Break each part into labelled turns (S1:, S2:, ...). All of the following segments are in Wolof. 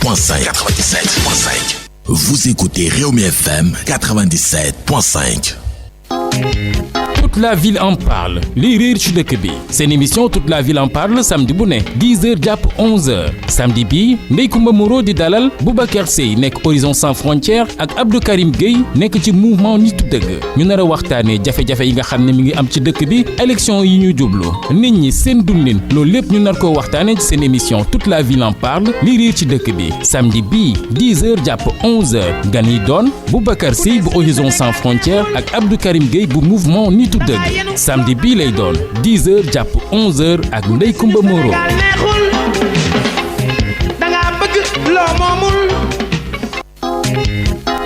S1: 97.5. Vous écoutez Rewmi FM 97.5.
S2: Toute la ville en parle liy riir ci dëkk bi seen émission toute la ville en parle samedi bu ne 10h jàpp 11h samedi bi Ndeye Comba Moreau di dalal Boubacar Seye nekk Horizon Sans Frontières ak Abdou Karim Gueye nekk ci mouvement Nitu Dëgg ñu nar a waxtaanee jafe-jafe yi nga xam ne mi ngi am ci dëkk bi élection yi ñu jublu nit ñi seen dundin loolu lépp ñu nar koo waxtaanee ci seen émission toute la ville en parle liy riir ci dëkk bi samedi bi 10h jàpp 11h gan yi doon Boubacar Seye bu Horizon Sans Frontières ak Abdou Karim Gueye bu mouvement Nitu Dëgg samedi bii lay doon 10h jàpp 11h ak Ndeye Comba Moreau.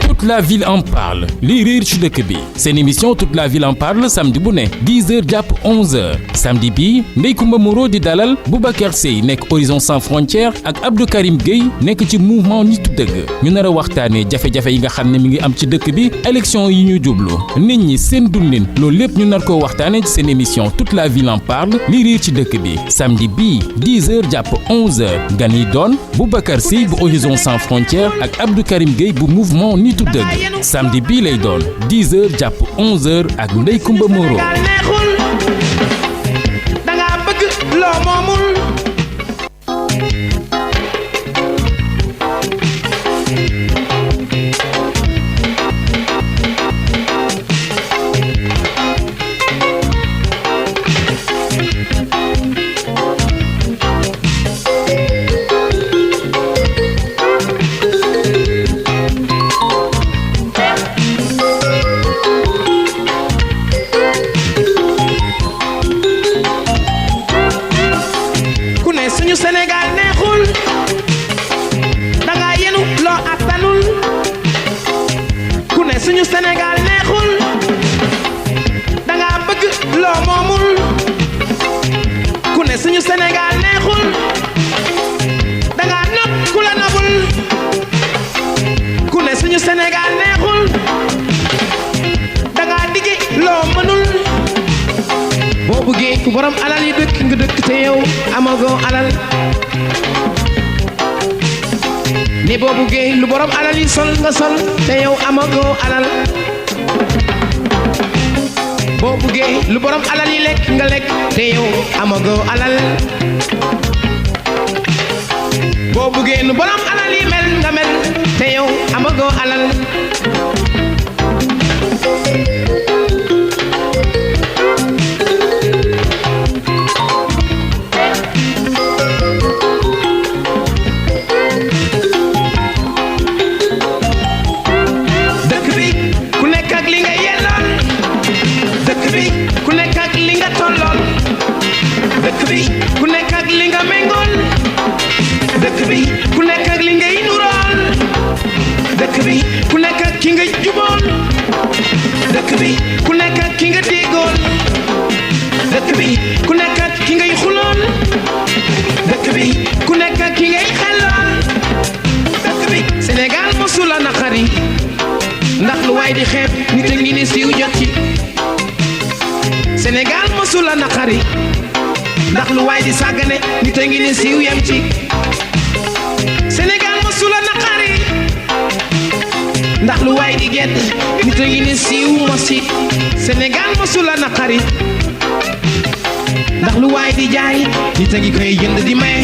S2: Toute la ville en parle liy riir ci dëkk bi seen émission toute la ville en parle samedi bu ne 10h jàpp 11h samedi bi Ndeye Comba Moreau di dalal Boubacar Seye nekk Horizon Sans Frontières ak Abdou Karim Gueye nekk ci mouvement Nitu Dëgg ñu nar a waxtaanee jafe-jafe yi nga xam ne mi ngi am ci dëkk bi élection yi ñu jublu nit ñi seen dundin loolu lépp ñu nar koo waxtaanee ci seen émission toute la ville en parle liy riir ci dëkk bi samedi bi 10h jàpp 11h gan yi doon Boubacar Seye bu Horizon Sans Frontières ak Abdou Karim Gueye bu mouvement Nitu Dëgg samedi bii lay doon 10h jàpp 11h ak Ndeye Comba Moreau.
S3: Sénégal neexul danga bëgg loo moomul ku ne suñu Sénégal neexul danga nopp ku la nobul ku ne suñu Sénégal neexul danga digge loo mënul boo bëggee ku borom alal yi dëkk nga dëkk te yow amagoo alal ne boo bëggee lu borom alal yi sol nga sol te yow amagoo alal boo bëggee lu borom alal yi lekk nga lekk te yow amagoo alal boo bëggee lu borom alal yi mel nga mel te yow amagoo alal dëkk bi ku nekk ak li nga méngool dëkk bi ku nekk ak li ngay nurool dëkk bi ku nekk ak ki nga jubool dëkk bi ku nekk ak ki nga déggool dëkk bi ku nekk ak ki ngay xulool dëkk bi ku nekk ak ki ngay xelool dëkk bi Sénégal mosula naqari ndax lu waay di xeeb nit a ngi ni siiw jot ci Sénégal mosula naqari ndax lu waay di sàggane nit a ngi ni siiw yem ci Sénégal mosula naqari ndax lu waay di gedd nit a ngi ni siiw mos ci Sénégal mosula naqari ndax lu waay di jaay nit a ngi koy jënd di maye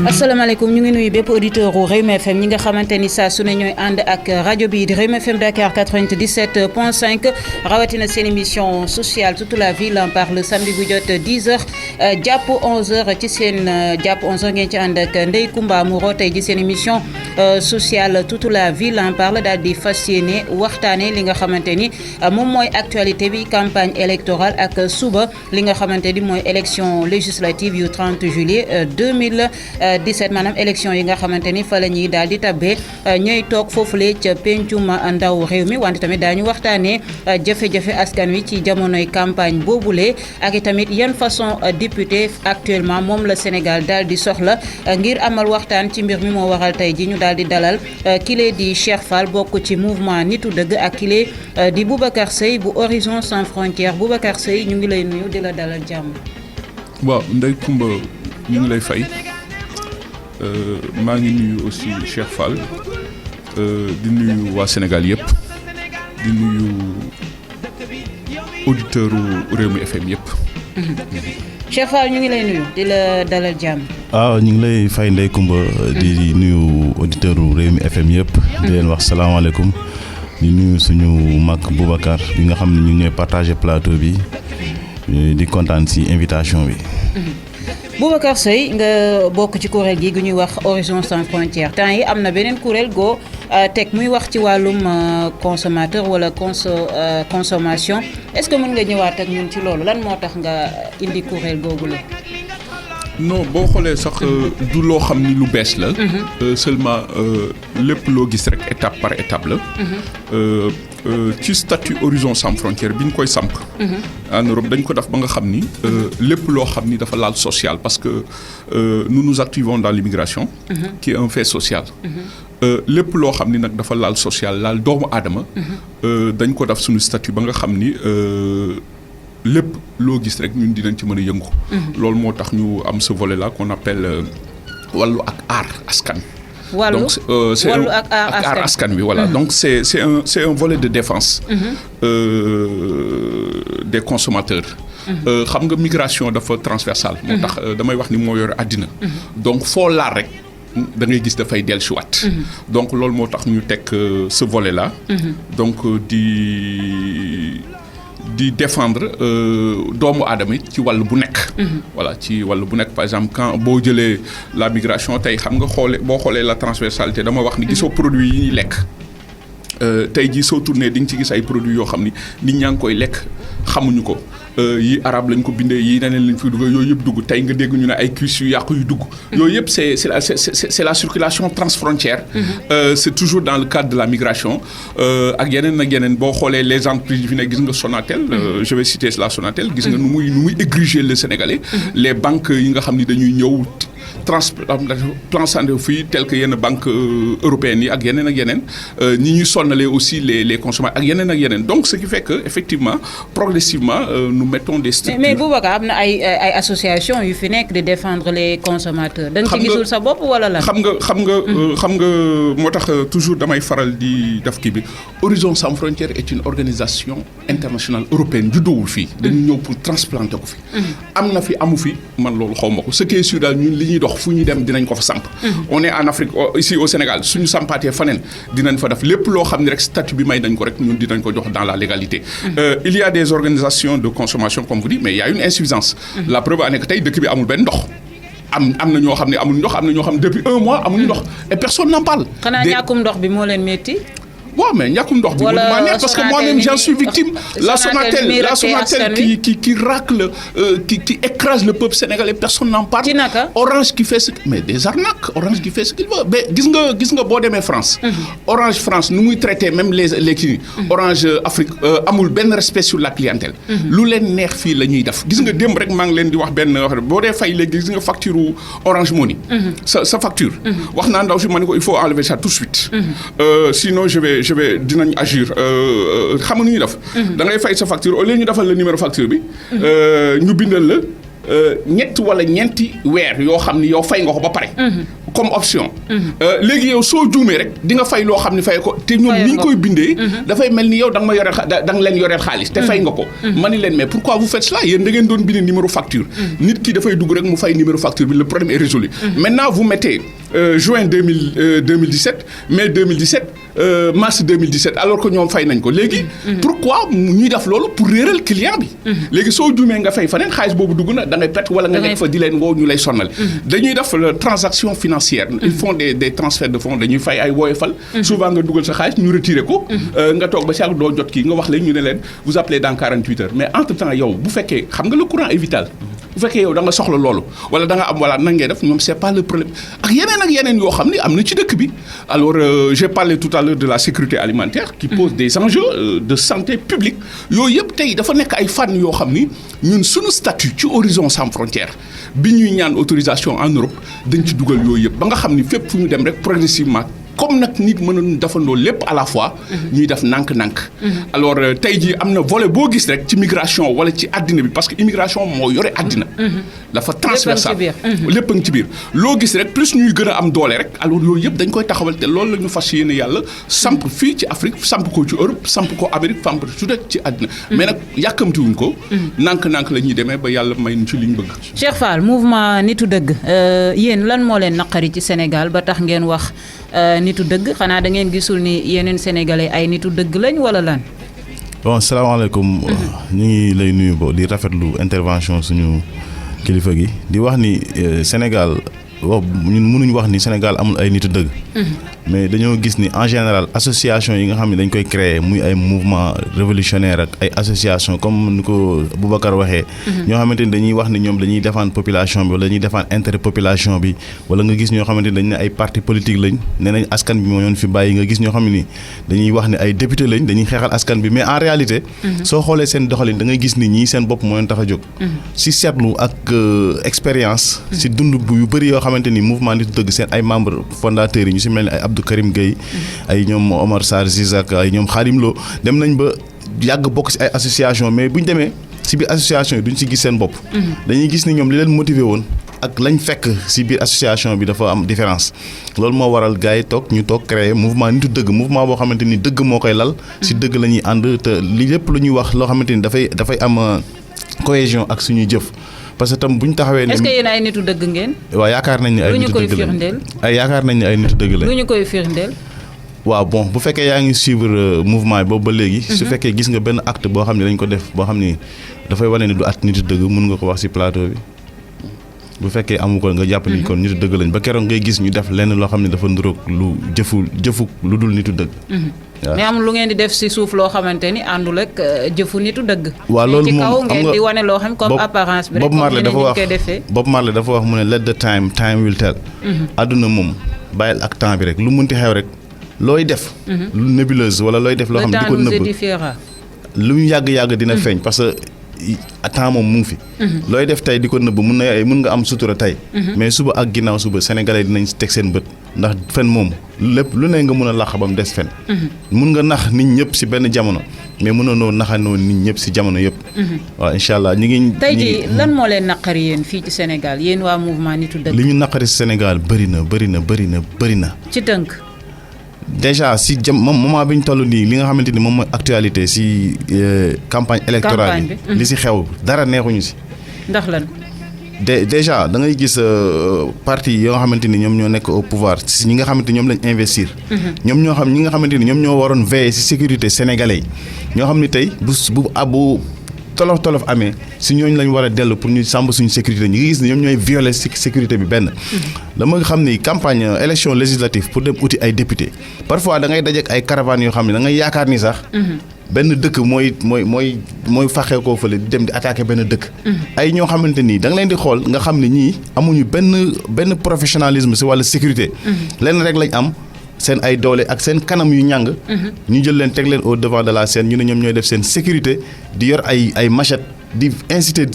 S4: asalaamaaleykum ñu ngi nuyu bépp auditeur u Rewmi FM ñi nga xamante ni saa su ne ñooy ànd ak rajo bi di Rewmi FM Dakar 97.5 rawatina seen émission sociale toute la ville en parle samedi bu jot 10h jàpp 11h ci seen jàpp 11h ngeen ci ànd ak Ndeye Comba Moreau tey ji seen émission social toute la ville en parle daal di fas yéene waxtaanee li nga xamante ni moom mooy actualité bi campagne électorale ak suba li nga xamante ni mooy élection législative yu 30 juillet 2017 maanaam élection yi nga xamante ni fa la ñuy daal di tabbee ñooy toog foofule ca pencum ndaw réew mi wante tamit daañu waxtaanee jafe-jafe askan wi ci jamonoy campagne boobule ak tamit yan façon député actuellement moom la Sénégal daal di soxla ngir amal waxtaan ci mbir mi moo waral tey ji ñu daal di dalal kile di Cheikh Fall bokk ci mouvement nitu dëgg ak kile di Boubacar Seye bu Horizon Sans Frontières Boubacar Seye ñu ngi lay nuyu di la dalal jàmm.
S5: waaw Ndeye Comba ñu ngi lay fay maa ngi nuyu aussi Cheikh Fall di nuyu waa Sénégal yëpp di nuyu auditeurs Rewmi FM yëpp.
S4: Cheikh Fall ñu ngi lay nuyu di la dalal jàmm.
S6: waaw ñu ngi lay fay Ndeye Comba di nuyu auditeurs Rewmi FM yëpp. di leen wax salaamaaleykum di nuyu suñu mag Boubacar bi nga xam ne ñu ngi ñooy partagé plateau bi di kontaan ci invitation bi.
S4: Boubacar Seye nga bokk ci kuréel gi gu ñuy wax Horizon Sans Frontières temps yi am na beneen kuréel goo teg muy wax ci wàllum consommateur wala consommation est-ce que mën nga ñëwaat ak ñun ci loolu lan moo tax nga indi kuréel googu la.
S5: non boo xoolee sax du loo xam ni lu bees la. seulement lépp loo gis rek étape par étape la. ci statut Horizon Sans Frontières bi ñu koy samp. en Europe dañ ko def ba nga xam ni lépp loo xam ni dafa laal social parce que nous nous activons dans l'immigration. qui est un fait social. lépp loo xam ni nag dafa laal social laal doomu aadama. dañ ko def suñu statut ba nga xam ni. lépp loo gis rek ñun dinañ ci mën a yëngu. loolu moo tax ñu am ce volet là qu'on appelle wàllu ak aar askan.
S4: wàllu ak aar
S5: askan wi voilà donc c'est un volet de défense. des consommateurs. xam nga migration dafa transversale. moo tax damay wax ni moo yore àddina. donc foo laal rek da ngay gis dafay dellusiwaat. donc loolu moo tax ñu teg ce volet là. donc di défendre doomu aadama ci wàll bu nekk. voilà ci wàll bu nekk par exemple quand boo jëlee la migration tey xam nga boo xoolee la transversalité dama wax ni gisoo produit yi ñuy lekk. tey jii soo tourné di nga ci gis ay produits yoo xam ni nit ñaa ngi koy lekk xamuñu ko yi arabe lañ ko bindee yi neneen lañ fi dugg yooyu yëpp dugg tey nga dégg ñu ne ay cuisses yu yàqu yu dugg. yooyu yëpp c'est la circulation transfrontière. C'est toujours dans le cadre de la migration ak yeneen boo xoolee les entreprises yi fi ne gis nga Sonatel. je vais citer la Sonatel gis nga nu muy égriger le Sénégalais. les banques yi nga xam ni dañuy ñëw. transplanté fii tel que yenn banque européennes yi ak yeneen ñi ñuy sonnalee aussi les consommateurs ak yeneen donc ce qui fait que effectivement progressivement nous mettons des structures. mais
S4: Boubacar am na ay association yu fi nekk de défendre les consommateurs. da nga ci gisul sa bopp wala lan. xam
S5: nga moo tax toujours damay faral di def kii bi Horizon Sans Frontières est une organisation internationale européenne juddoowul fii. dañu ñëw pour transplanter ko fi. am na fi amu fi man loolu xaw ma ko ce qui est sûr daal ñun li ñuy dox fu ñu dem dinañ ko fa samp. on est en Afrique ici au Sénégal suñu sampaatee faneen dinañ fa def lépp loo xam ne rek statut bi may dañ ko rek ñun dinañ ko jox dans la légalité. il y a des organisations de consommation comme vous dites mais il y a une insuffisance. la preuve a nekk tey dëkk bi amul benn ndox. am na ñoo xam ne amuñu ndox am na ñoo xam ne depuis 1 mois amuñu ndox et personne n'en parle.
S4: xanaa ñàkkum ndox bi moo leen métti.
S5: waaw mais ñàkkum ndox bi maa nekk parce que moi-même j'en suis victime. la Sonatel qui racle qui écrase le peuple sénégalais personne n'en parle. Orange qui fait ce mais des arnaques Orange qui fait ce qu'il veut mais gis nga boo demee France. Orange France nu muy traité même les kii Orange Afrique amul benn respect sur la clientèle. lu leen neex fii la ñuy def gis nga démb rek maa ngi leen di wax benn wax boo dee fay léegi gis nga facture Orange Money. sa facture. wax naa ndaw si ma ne ko il faut enlever ça tout de suite. sinon je vais dinañ agir xam nga nu ñuy def. da ngay fay sa facture au lieu ñu defal la numéro facture bi. ñu bindal la ñett wala ñeenti weer yoo xam ni yow fay nga ko ba pare. comme option. léegi yow soo juumee rek di nga fay loo xam ni fay ko te ñoom ni ñu koy bindee. dafay mel ni yow da nga ma yoreel da nga leen yoreel xaalis te fay nga ko. ma ni leen mais pourquoi vous faites cela yéen da ngeen doon bind numéro facture. nit ki dafay dugg rek mu fay numéro facture bi le problème est résolu. maintenant vous mettez juin 2017 mai 2017 mars 2017 alors que ñoom fay nañ ko léegi. pourquoi ñuy def loolu pour réeral client bi. léegi soo juumee nga fay faneen xaalis boobu dugg na da ngay perte wala nga nekk fa di leen woo ñu lay sonnal. dañuy def transaction financière. ils font des transferts de fonds dañuy fay ay woyofal. souvent nga dugal sa xaalis ñu retiré ko. nga toog ba si àgg doo jot kii nga wax leen ñu ne leen vous appelez dans 48 heures mais entre temps yow bu fekkee xam nga le courant est vital. bu fekkee yow da nga soxla loolu wala da nga am wala nan ngay def ñoom c'est pas le problème ak yeneen yoo xam ni am na ci dëkk bi alors j'ai parlé tout à l'heure de la sécurité alimentaire qui pose des enjeux de santé publique yooyu yëpp tey dafa nekk ay fànn yoo xam ni ñun suñu statut ci Horizon Sans Frontières bi ñuy ñaan autorisation en Europe dañ ci dugal yooyu yëpp ba nga xam ni fépp fu ñu dem rek progressivement comme nag nit mënoon defandoo lépp à la fois ñuy def nànk-nànk alors tey jii am na volet boo gis rek ci migration wala ci àddina bi parce que immigration moo yore àddina dafa transversal lépp a ngi ci biir loo gis rek plus ñuy gën a am doole rek alors yooyu yëpp dañ koy taxawal te loolu la ñu fas yéene yàlla samp fii ci Afrique samp ko ci Europe samp ko Amérique samp su dee ci àddina mais nag yàkkamtiwuñ ko nànk-nànk la ñuy demee ba yàlla may ñu ci li ñu bëgg.
S4: Cheikh Fall mouvement nitu dëgg yéen lan moo leen naqari ci Sénégal ba tax ngeen wax nitu dëgg xanaa da ngeen gisul ni yeneen sénégalais ay nitu dëgg lañ wala lan.
S6: bon salaamaaleykum ñu ngi lay nuyu bo di rafetlu intervention suñu kilifa gi di wax ni Sénégal ñun mënuñ wax ni Sénégal amul ay nitu dëgg. mais dañoo gis ni en général association yi nga xam ne dañ koy créer muy ay mouvement révolutionnaire ak ay association comme ni ko Boubacar waxee. ñoo xamante ni dañuy wax ni ñoom dañuy défendre population bi wala dañuy défendre intérêt population bi wala nga gis ñoo xamante ni dañ ne ay parti politique lañ nee nañ askan bi moo ñoon fi bàyyi nga gis ñoo xam ni dañuy wax ni ay député lañ dañuy xeexal askan bi mais en réalité. soo xoolee seen doxalin da ngay gis ni ñii seen bopp moo leen tax a jóg. si seetlu ak expérience. si dund bu yu bëri yoo xamante ni mouvement nitu dëgg seen ay membres fondateurs yi ñu si mel ni ay Abdou Karim Gueye ay ñoom Omar Sarr Zizak ay ñoom Khadim Lo dem nañ ba yàgg bokk si ay association mais bu ñu demee si biir association yi duñ si gis seen bopp. dañuy gis ni ñoom li leen motivé woon ak lañ fekk si biir association bi dafa am différence loolu moo waral gars yi ñu toog créer mouvement nitu dëgg mouvement boo xamante ni dëgg moo koy lal. si dëgg la ñuy ànd te li lépp lu ñuy wax loo xamante ni dafay am cohésion ak suñuy jëf. parce que tam bu ñu taxawee.
S4: est-ce que yéen ay nitu dëgg ngeen.
S6: waaw yaakaar nañ ne ay nitu dëgg lañ yaakaar nañ ne ay nitu dëgg lañ.
S4: lu ñu koy firndeel.
S6: waaw bon bu fekkee yaa ngi suivre mouvement yi boobu ba léegi. su fekkee gis nga benn acte boo xam ne dañ ko def boo xam ni dafay wane ni du at nitu dëgg mun nga ko wax ci plateau bi. bu fekkee amu ko nga jàpp ni kon nitu dëgg lañ ba keroog ngay gis ñu def lenn loo xam ne dafa nduroog lu jëfu lu dul nitu dëgg.
S4: mais amul lu ngeen di def ci suuf loo xamante ni àndul ak jëfu nitu dëgg.
S6: waaw loolu moom
S4: ci kaw ngeen di wane loo xam comme apparence bi rek comme ñeneen ñi koy defee.
S6: Bob Marley dafa wax mu ne let the time will tell. àdduna moom bàyyil ak temps bi rek lu munti xew rek looy def. lu nébuleuse wala looy def loo xam ne di ko nëbb lu mu yàgg dina feeñ parce que temps moom mu ngi fi. looy def tey di ko nëbb mun nga am sutura tey. mais suba ak ginnaaw suba sénégalais dinañ teg seen bët ndax fen moom lépp lu ne nga mun a làq ba mu des fen. mun nga nax nit ñëpp si benn jamono mais mënoo naxanoo nit ñëpp si jamono yëpp. waaw incha allah ñu ngi.
S4: tey jii lan moo leen naqari yéen fii ci Sénégal yéen waa mouvement nitu dëgg.
S6: li ñu naqari si Sénégal bëri na. ci
S4: tënk.
S6: déjà si moment bi ñu toll nii li nga xamante ni moom mooy actualité si campagne électorale bi li si xew dara neexuñu si.
S4: ndax lan.
S6: déjà da ngay gis parti yoo nga xamante ni ñoom ñoo nekk au pouvoir si ñi nga xamante ni ñoom lañ investir. ñi nga xamante ni ñoom ñoo waroon veiller si sécurité sénégalais yi ñoo xam ni tey bu tolof amee si ñooñu lañ war a dellu pour ñu sàmm suñu sécurité ñi ngi gis ne ñoom ñooy violer sécurité bi benn. dama xam ni campagne élection législative pour dem uti ay député parfois da ngay dajeek ay caravanes yoo xam ne da ngay yaakaar ni sax. benn dëkk mooy faxee koo fële di dem di attaquer benn dëkk. ay ñoo xamante ni da nga leen di xool nga xam ne ñii amuñu benn professionnalisme si wàllu sécurité. lenn rek lañ am. seen ay doole ak seen kanam yu ñàng. ñu jël leen teg leen au devant de la scène ñu ne ñoom ñooy def seen sécurité di yor ay machette di inciter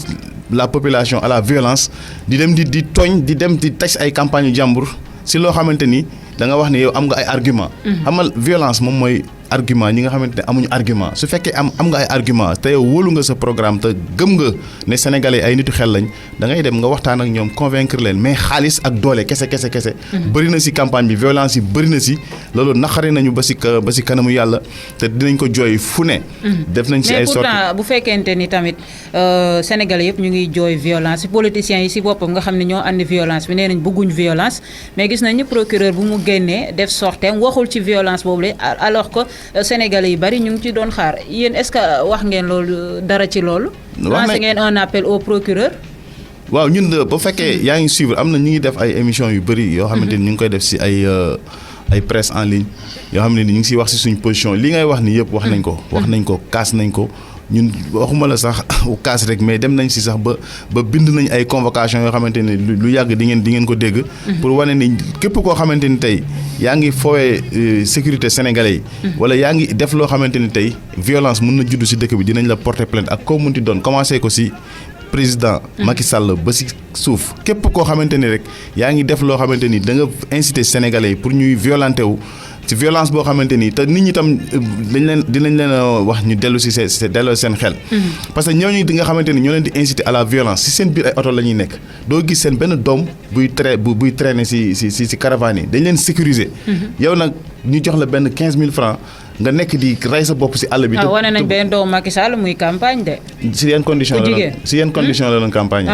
S6: la population à la violence di dem di tooñ di dem di taj ay campagne yu jàmbur si loo xamante ni da nga wax ne yow am nga ay argument xam nga violence moom mooy argument ñi nga xamante ne amuñu argument su fekkee am nga ay argument te yow wóolu nga sa programme te gëm nga ne sénégalais ay nitu xel lañ da ngay dem nga waxtaan ak ñoom convaincre leen mais xaalis ak doole kese bëri na si campagne bi violence yi bëri na si loolu naqari nañu ba si kanamu yàlla te dinañ ko jooy fu ne. def nañ si ay sorties
S4: mais pourtant bu fekkente ni tamit sénégalais yëpp ñu ngi jooy violence politiciens yi si boppam nga xam ne ñoo andi violence bi nee nañ bëgguñ violence mais gis nañu procureur bu mu génnee def sorteem waxul ci violence boobu la alors que sénégalais yi bari ñu ngi ci doon xaar yéen est-ce que wax ngeen loolu dara ci loolu. lancé ngeen un appel au procureur.
S6: waaw ñun ba fekkee yaa ngi suivre am na ñu ngi def ay émissions yu bëri yoo xamante ni ñu ngi koy def si ay presse en ligne yoo xam ne ni ñu ngi siy wax si suñu position li ngay wax ni yëpp wax nañ ko kaas nañ ko ñun waxuma la sax kaas rek mais dem nañ si sax ba bind nañ ay convocation yoo xamante ne lu yàgg di ngeen ko dégg. pour wane ni képp koo xamante ni tey yaa ngi foowee sécurité sénégalais yi. wala yaa ngi def loo xamante ni tey violence mën na judd si dëkk bi dinañ la porter plainte ak koo munti doon commencé ko si. président Macky Sall ba si suuf képp koo xamante ni rek yaa ngi def loo xamante ni da nga inciter sénégalais yi pour ñuy violenté wu ci violence boo xamante ni te nit ñi tam dinañ leen wax ñu dellu si delloo seen xel. parce que ñooñu di nga xamante ni ñoo leen di inciter à la violence si seen biir ay oto la ñuy nekk doo gis seen benn doom buy traîner si caravane yi dañ leen sécuriser. yow nag ñu jox la benn 15 000 francs nga nekk di rey sa bopp si àll bi.
S4: wane nañ benn doomu Macky Sall muy campagne de.
S6: si yenn condition la doon campagne.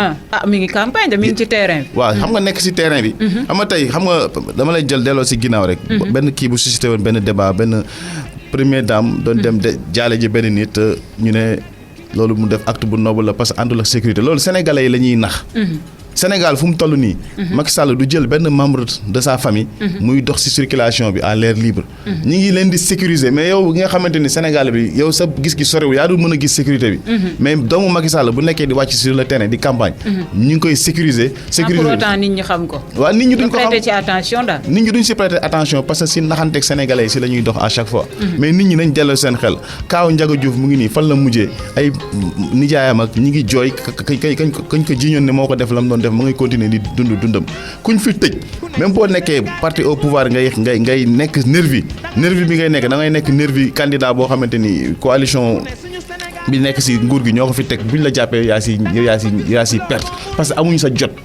S4: mi ngi campagne de mi ngi ci terrain bi.
S6: waaw xam nga nekk si terrain bi. xam nga tey dama lay jël delloo si ginnaaw rek. benn kii bu suscité woon benn débat benn première dame doon dem jaale ji benn nit ñu ne loolu mu def acte bu noble la parce que àndul ak sécurité loolu sénégalais yi la ñuy nax. Sénégal fu mu toll nii. Macky Sall du jël benn membre de sa famille. muy dox ci circulation bi à l'air libre. ñi ngi leen di sécuriser mais yow nga xamante ni Sénégal bi yow sa gis-gis sorewul yaa dul mën a gis sécurité bi. mais doomu Macky Sall bu nekkee di wàcc sur le terrain di campagne. ñu ngi koy sécuriser.
S4: pour autant nit ñi xam ko.
S6: waaw nit ñi duñ ko xam
S4: prêter ci attention daal.
S6: nit ñi duñ ci prêter attention parce que si naxanteeg sénégalais yi si la ñuy dox à chaque fois. mais nit ñi nañ delloo seen xel kaaw Ndiaga Diouf mu ngi nii fan la mujjee ay nijaayam ak ñi ngi jooy kañ ko jiñoon ne moo ko def lam doon def ma ngay continuer di dundam kuñ fi tëj même boo nekkee parti au pouvoir ngay nekk nervi bi ngay nekk da ngay nekk nervi candidat boo xamante ni coalition bi nekk ci nguur gi ñoo ko fi teg buñ la jàppee yaa si perte parce que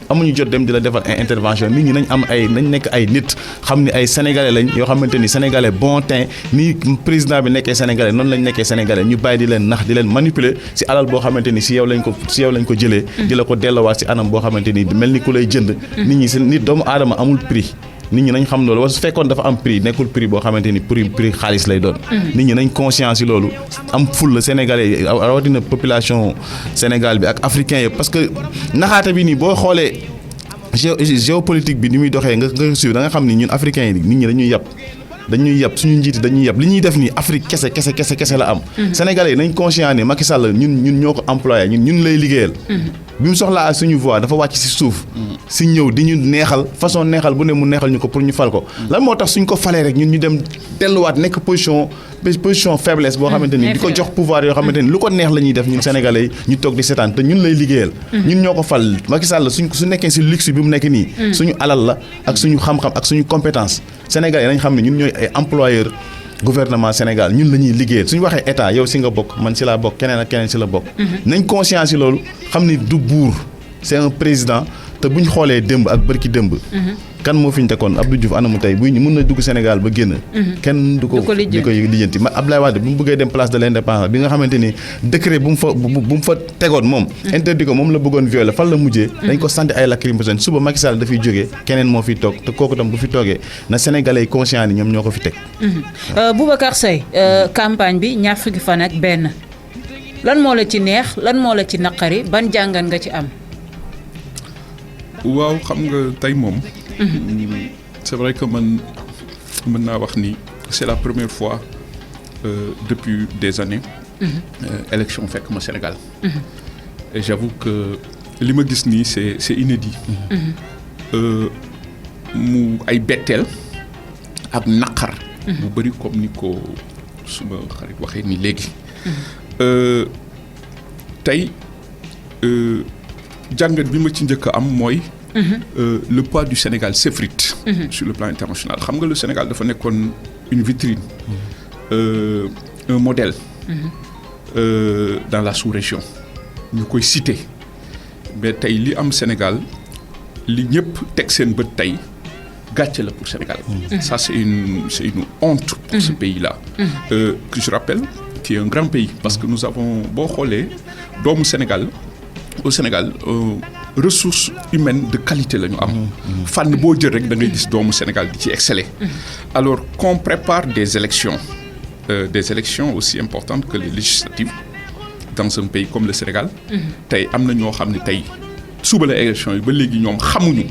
S6: amuñu jot dem di la defal intervention nit ñi nañ nekk ay nit xam ni ay sénégalais lañ yoo xamante ni sénégalais bon teint ni président bi nekkee sénégalais noonu lañ nekkee sénégalais ñu bàyyi di leen nax di leen manipuler ci alal boo xamante ni ci yow lañ ko jëlee di la ko delloowaat ci anam boo xamante ni mel ni ku lay jënd nit ñi nit doomu aadama amul prix nit ñi nañ xam loolu wala su fekkoon dafa am prix nekkul prix boo xamante ni prix xaalis lay doon. nit ñi nañ conscience yi loolu am ful la sénégalais rawatina population Sénégal bi ak africain yëpp parce que naxaate bi nii boo xoolee géopolitique bi ni muy doxee nga suivre da nga xam ni ñun africains yi nit ñi dañuy yàpp suñu njiiti dañuy yàpp li ñuy def nii Afrique kese la am. sénégalais yi nañ conscient ne Macky Sall ñun ñoo ko employé ñun lay liggéeyal. bi mu soxlaa suñu voix dafa wàcc ci suuf si ñëw di ñu neexal façon neexal bu ne mu neexal ñu ko pour ñu fal ko lan moo tax suñ ko falee rek ñun ñu dem delluwaat nekk position faiblesse boo xamante ni di ko jox pouvoir yoo xamante ni lu ko neex la ñuy def ñun sénégalais yi ñu toog di seetaan te ñun lay liggéeyal ñun ñoo ko fal Macky Sall su nekkee si luxe bi mu nekk nii suñu alal la ak suñu xam-xam ak suñu compétence sénégalais nañ xam ne ñun ñooy ay employeur gouvernement Sénégal ñun la ñuy liggéeyal suñu waxee état yow si nga bokk man si laa bokk keneen ak keneen si la bokk nañ conscience yi loolu xam ni du buur c'est un président te bu ñu xoolee démb ak bërki démb kan moo fi ñu tekkoon Abdou Diouf anamu tey bu ñu mën na dugg Sénégal ba génn kenn du ko lijjanti Abdoulaye Wade bu mu bëggee dem place de l'indépendance bi nga xamante ni décret bu mu fa tegoon moom interdit ko moom la bëggoon violer fan la mujjee dañ ko santi ay lacrymogène suba Macky Sall dafay jógee keneen moo fiy toog te kooku tam bu fi toogee na sénégalais yi conscient ni ñoom ñoo ko fi teg
S4: Boubacar Seye campagne bi ñaar fukki fan ak benn lan moo la ci neex lan moo la ci naqari ban jàngat nga ci am
S5: waaw xam nga tey moom c'est vrai que man mën naa wax ni c'est la première fois depuis des années élection fekk ma Sénégal et j'avoue que li ma gis nii c'est inédit mu ay betteel ak naqar bu bëri comme ni ko suma xarit waxee ni léegi tey jàngat bi ma ci njëkk a am mooy le poids du Sénégal s'effrite sur le plan international xam nga le Sénégal dafa nekkoon une vitrine un modèle dans la sous-région ñu koy citer mais tey li am Sénégal li ñëpp teg seen bët tey gàcce la pour Sénégal. Ça c'est une honte pour ce pays-là. Que je rappelle qui est un grand pays parce que nous avons boo xoolee doomu Sénégal au Sénégal ressources humaines de qualité la ñu am. fànn boo jël rek da ngay gis doomu Sénégal di ci exceller. Alors qu'on prépare des élections aussi importantes que les législatives dans un pays comme le Sénégal. tey am na ñoo xam ne tey suba la élection yi ba léegi ñoom xamuñu.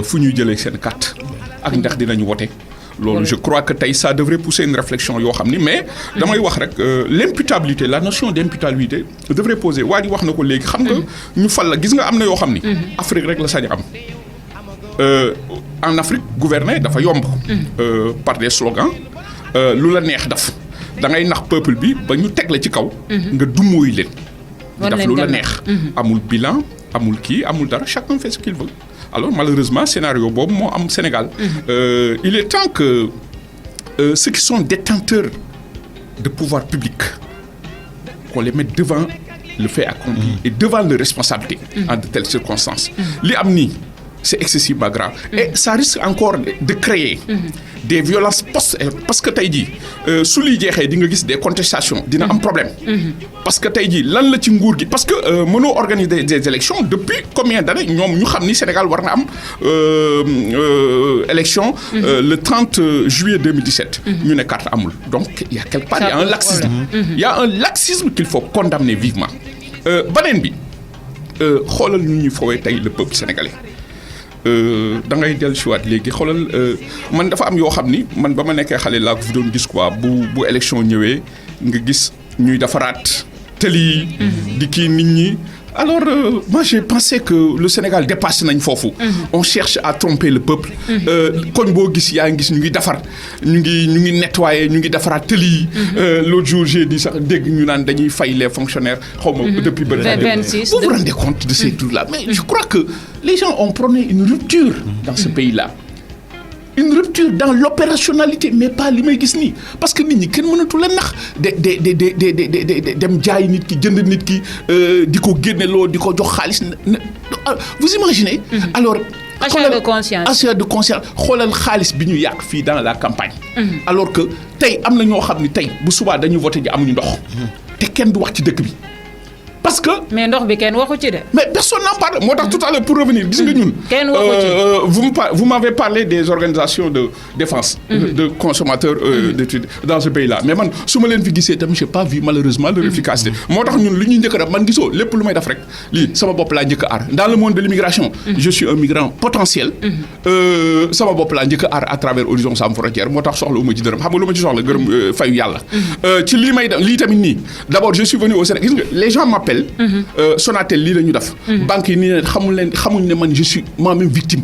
S5: fu ñuy jëlee seen carte ak ndax dinañu voter. loolu je crois que tey ça devrait pousser une réflexion yoo xam ni mais damay wax rek l'imputabilité la notion d'imputabilité devrait poser waa ji wax na ko léegi xam nga ñu fal la gis nga am na yoo xam ni Afrique rek la sañ am en Afrique gouverner dafa yomb par des slogans lu la neex daf da ngay nax peuple bi ba ñu teg la ci kaw nga dummóoyu leen daf lu la neex amul bilan amul kii amul dara chacun fait ce qu'il veut. Alors malheureusement scénario boobu moo am Sénégal il est temps que ceux qui sont détenteurs de pouvoir public qu'on les mette devant le fait accompli et devant les responsabilités en de telles circonstances li am nii c'est excessivement grave et ça risque encore de créer des violences parce que tey jii su liy jeexee di nga gis des contestations dina am problème parce que tey jii lan la ci nguur gi parce que mënoo organiser des élections depuis combien d'années ñoom ñu xam ni Sénégal war na am élection le 30 juillet 2017 ñu ne carte amul donc il y a quelque part il y a un laxisme qu'il faut condamner vivement beneen bi xoolal ñu ñuy foowee tey le peuple sénégalais da ngay dellu si waat léegi xoolal man dafa am yoo xam ni man ba ma nekkee xale laa ko fi doon gis quoi bu élection ñëwee nga gis ñuy defaraat tëli di kii nit ñi alors moi j'ai pensé que le Sénégal dépasse nañ foofu on cherche à tromper le peuple koñ boo gis yaa ngi gis ñu ngi defar ñu ngi nettoyer ñu ngi defaraat tëli yi l'autre jour j'ai dit sax dégg ñu naan dañuy fay les fonctionnaires xaw ma depuis ba vous vous rendez compte de ces trucs là mais je crois que les gens ont prôné une rupture dans ce pays là une rupture dans l'opérationnalité mais pas li may gis nii parce que nit ñi kenn mënatu la nax de dem jaay nit ki jënd nit ki di ko génneloo di ko jox xaalis vous imaginez alors
S4: achat de conscience
S5: xoolal xaalis bi ñu yàq fii dans la campagne alors que tey am na ñoo xam ni tey bu subaa dañuy voté ji amuñu ndox te kenn du wax ci dëkk bi parce que
S4: mais ndox bi kenn waxu ci de.
S5: mais personne n'en parle moo tax tout à l'heure pour revenir gis nga ñun.
S4: kenn waxu ci
S5: vous m'avez parlé des organisations de défense. de consommateurs d'études dans ce pays là mais man su ma leen fi gisee tamit j'ai pas vu malheureusement leur efficacité moo tax ñun li ñuy njëkk a def man gisoo lépp lu may def rek lii sama bopp laa njëkk a aar dans le monde de l'immigration. je suis un migrant potentiel. sama bopp laa njëkk a aar à travers Horizon Sans Frontières moo tax soxla uma ci dërëm xam nga lu ma ci soxla gërëm fayu yàlla. ci lii may def lii tamit nii d'abord je suis venu au Sénégal gis nga les gens m'appellent Sonatel lii la ñu def. banque yi nii ne xamuñ ne man je suis moi-même victime.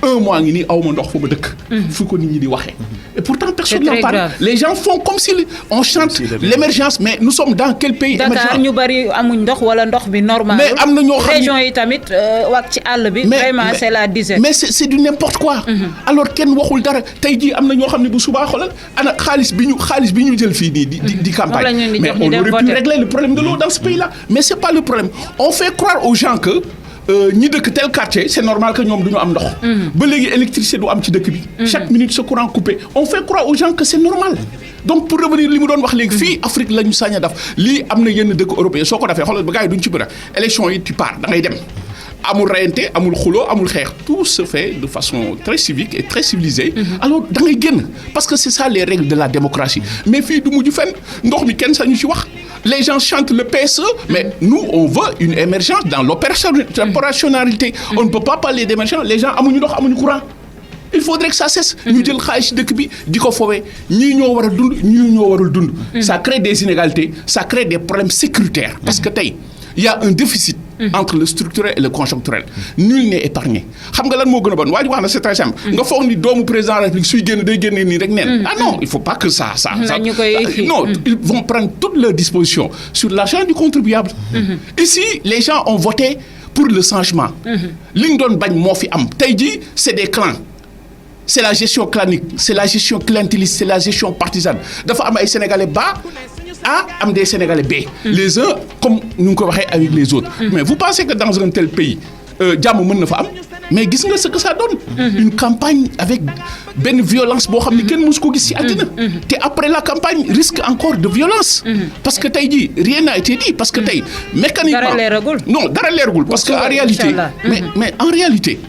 S5: un mois ngi nii aw ma ndox fa ma dëkk. fu ko nit ñi di waxee. et pourtant personne n'en parle. Les gens font comme si on chante l'émergence mais nous sommes dans quel pays émergent.
S4: Dakar ñu bari amuñ ndox wala ndox bi normal.
S5: mais am na ñoo xam
S4: région yi tamit wax ci àll bi. vraiment c'est la dizaine.
S5: mais c'est du n'importe quoi. alors kenn waxul dara tey jii am na ñoo xam ne bu subaa xoolal ana xaalis bi ñu jël fii nii di campagne. mais on aurait pu régler le problème de l'eau dans ce pays-là. mais c'est pas le problème on fait croire aux gens que ñi dëkk tel quartier c'est normal que ñoom du ñu am ndox. ba léegi électricité du am ci dëkk bi. chaque minute ce courant coupé on fait croire aux gens que c'est normal. donc pour revenir li mu doon wax léegi fii Afrique la ñu sañ a def lii am na yenn dëkk européen soo ko defee xoolal ba gars yi duñ ci bëri élection yi tu pars da ngay dem. amul reyante amul xuloo amul xeex tout se fait de façon très civique et très civilisée. alors da ngay génn parce que c'est ça les règles de la démocratie mais fii du mujj fenn ndox mi kenn sañu ci wax les gens chantent le PSE mais nous on veut une émergence dans l'opérationnalité. on ne peut pas parler d'émergence les gens amuñu ndox amuñu courant. il faudrait que ça cesse. ñu jël xaalis dëkk bi di ko foowee ñii ñoo war a dund ñii ñoo warul dund. ça crée des inégalités ça crée des problèmes sécuritaires. parce que tey il y a un déficit. entre le structurel et le conjoncturel. nul n'est épargné xam nga lan moo gën a bon waa ji wax na c'est très simple. nga foog ni doomu président de la République suy génn day génne nii rek neen. ah non il faut pas que ça. non ils vont prendre toutes leurs dispositions sur l'argent du contribuable. ici les gens ont voté pour le changement. li ñu doon bañ moo fi am tey jii c'est des clans. c'est la gestion clanique, c'est la gestion clientéliste, c'est la gestion partisane. Dafa am ay Sénégalais A am des Sénégalais B. Les uns comme nous ko waxee avec les autres. Mais vous pensez que dans un tel pays jàmm mën na fa am mais gis nga ce que ça donne. Une campagne avec benn violence boo xam ne kenn mësu ko gis ci àddina. te après la campagne risque encore de violence. parce que tey jii rien n'a été dit parce que tey mécaniquement.
S4: dara leeragul
S5: non dara leeragul parce que en réalité. mais en réalité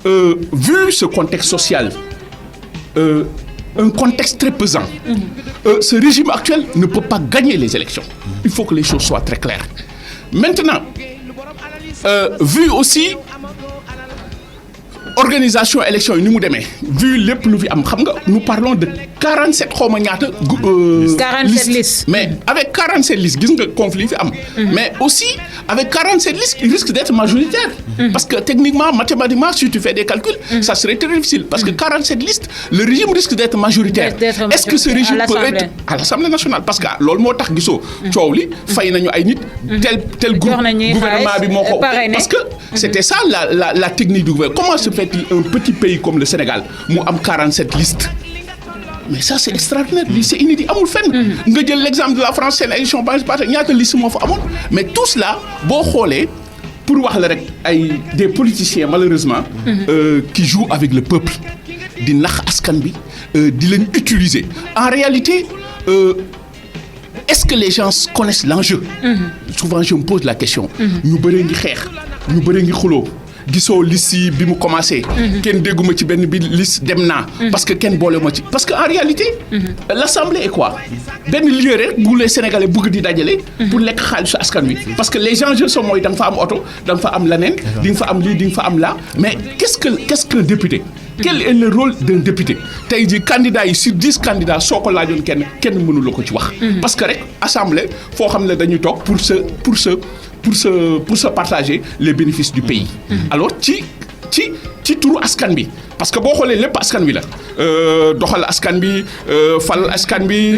S5: vu ce contexte social. Un contexte très pesant. Ce régime actuel ne peut pas gagner les élections. Il faut que les choses soient très claires. Maintenant, vu aussi organisation élection yi ni mu demee vu lépp lu fi am xam nga nous parlons de 47 xaw ma ñaata.
S4: 47 listes.
S5: mais avec 47 listes gis nga conflit fi am. mais aussi avec 47 listes il risque d'être majoritaire. parce que techniquement mathématiquement si tu fais des calculs. ça serait très difficile parce que 47 listes le régime risque d'être majoritaire. est-ce que ce régime peut être à l'Assemblée nationale parce que loolu moo tax gisoo coow li fay nañu ay nit. tel groupe gouvernement bi moo ko parce que c'était ça la technique du gouvernement comment se fait un petit pays comme le Sénégal mu am 47 listes mais ça c'est extraordinaire lii c'est inédit amul fenn. nga jël l'exemple de la France seen élection ba ñaata liste moo fa amoon mais tout cela boo xoolee pour wax la rek ay des politiciens malheureusement. qui jouent avec le peuple di nax askan bi di leen utiliser en réalité. Est-ce que les gens connaissent l'enjeu? Souvent je me pose la question. ñu bëri ngi xeex ñu bëri ngi xuloo gisoo liste yi bi mu commencé. kenn dégguma ci benn bi liste dem naa. parce que kenn boole ma ci parce que en réalité. l'assemblée est quoi benn lieu rek bu les Sénégalais bëgg di dajale. pour lekk xaalisu askan wi. parce que les enjeux sont mooy da nga fa am oto da nga fa am leneen. di nga fa am lii di nga fa am là mais qu'est-ce qu'un député. Quel est le rôle d'un député tey jii candidats yi sur 10 candidats soo ko laajoon kenn mënu la ko ci wax. parce que rek assemblée foo xam ne dañuy toog pour se partager les bénéfices du pays. alors ci turu askan bi parce que boo xoolee lépp askan wi la doxal askan bi fal askan bi.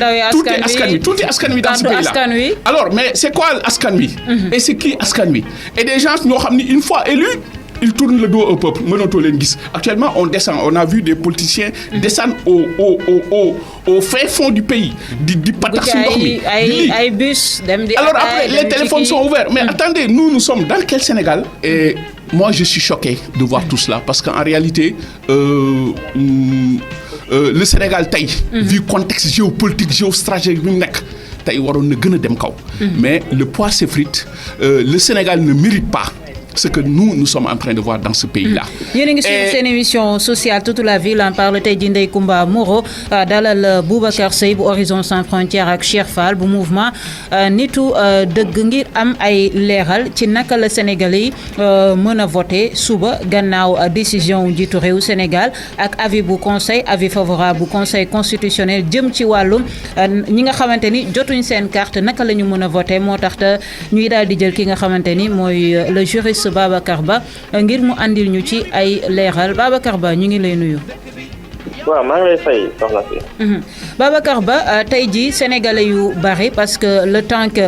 S5: tuuti askan wi dans ce pays là. alors mais c'est quoi askan wi. et c'est qui askan wi et des gens ñoo xam ni une fois élus. Ils tournent le dos au peuple mënatoo leen gis actuellement on a vu des politiciens descendre au fin fond du pays di patax ndox mi
S4: ay bus dem di
S5: alors après les téléphones sont ouverts mais attendez nous sommes dans quel Sénégal et moi je suis choqué de voir tout cela parce qu'en réalité le Sénégal tey vu contexte géopolitique géostratégique bi mu nekk tey waroon na gën a dem kaw mais le poids s'effrite le Sénégal ne mérite pas ce que nous sommes en train de voir dans ce pays-là.
S4: yéen a ngi suivre seen émission sociale toute la ville en parle tey jii Ndeye Comba Moreau dalal Boubacar Seye bu Horizon Sans Frontières ak Cheikh Fall bu mouvement nitu dëgg ngir am ay leeral ci naka la Sénégalais yi mën a voter suba gannaaw décision njiitu réew Sénégal ak avis favorable bu conseil constitutionnel jëm ci wàllum ñi nga xamante ni jotuñ seen carte naka la ñu mën a voter moo tax te ñuy daal di jël ki nga xamante ni mooy le juriste Babacar Ba ngir mu andil ñu ci ay leeral Babacar Ba ñu ngi lay nuyu.
S7: waaw maa ngi lay fay soxna si.
S4: Babacar Ba tey jii sénégalais yu bari parce que le temps que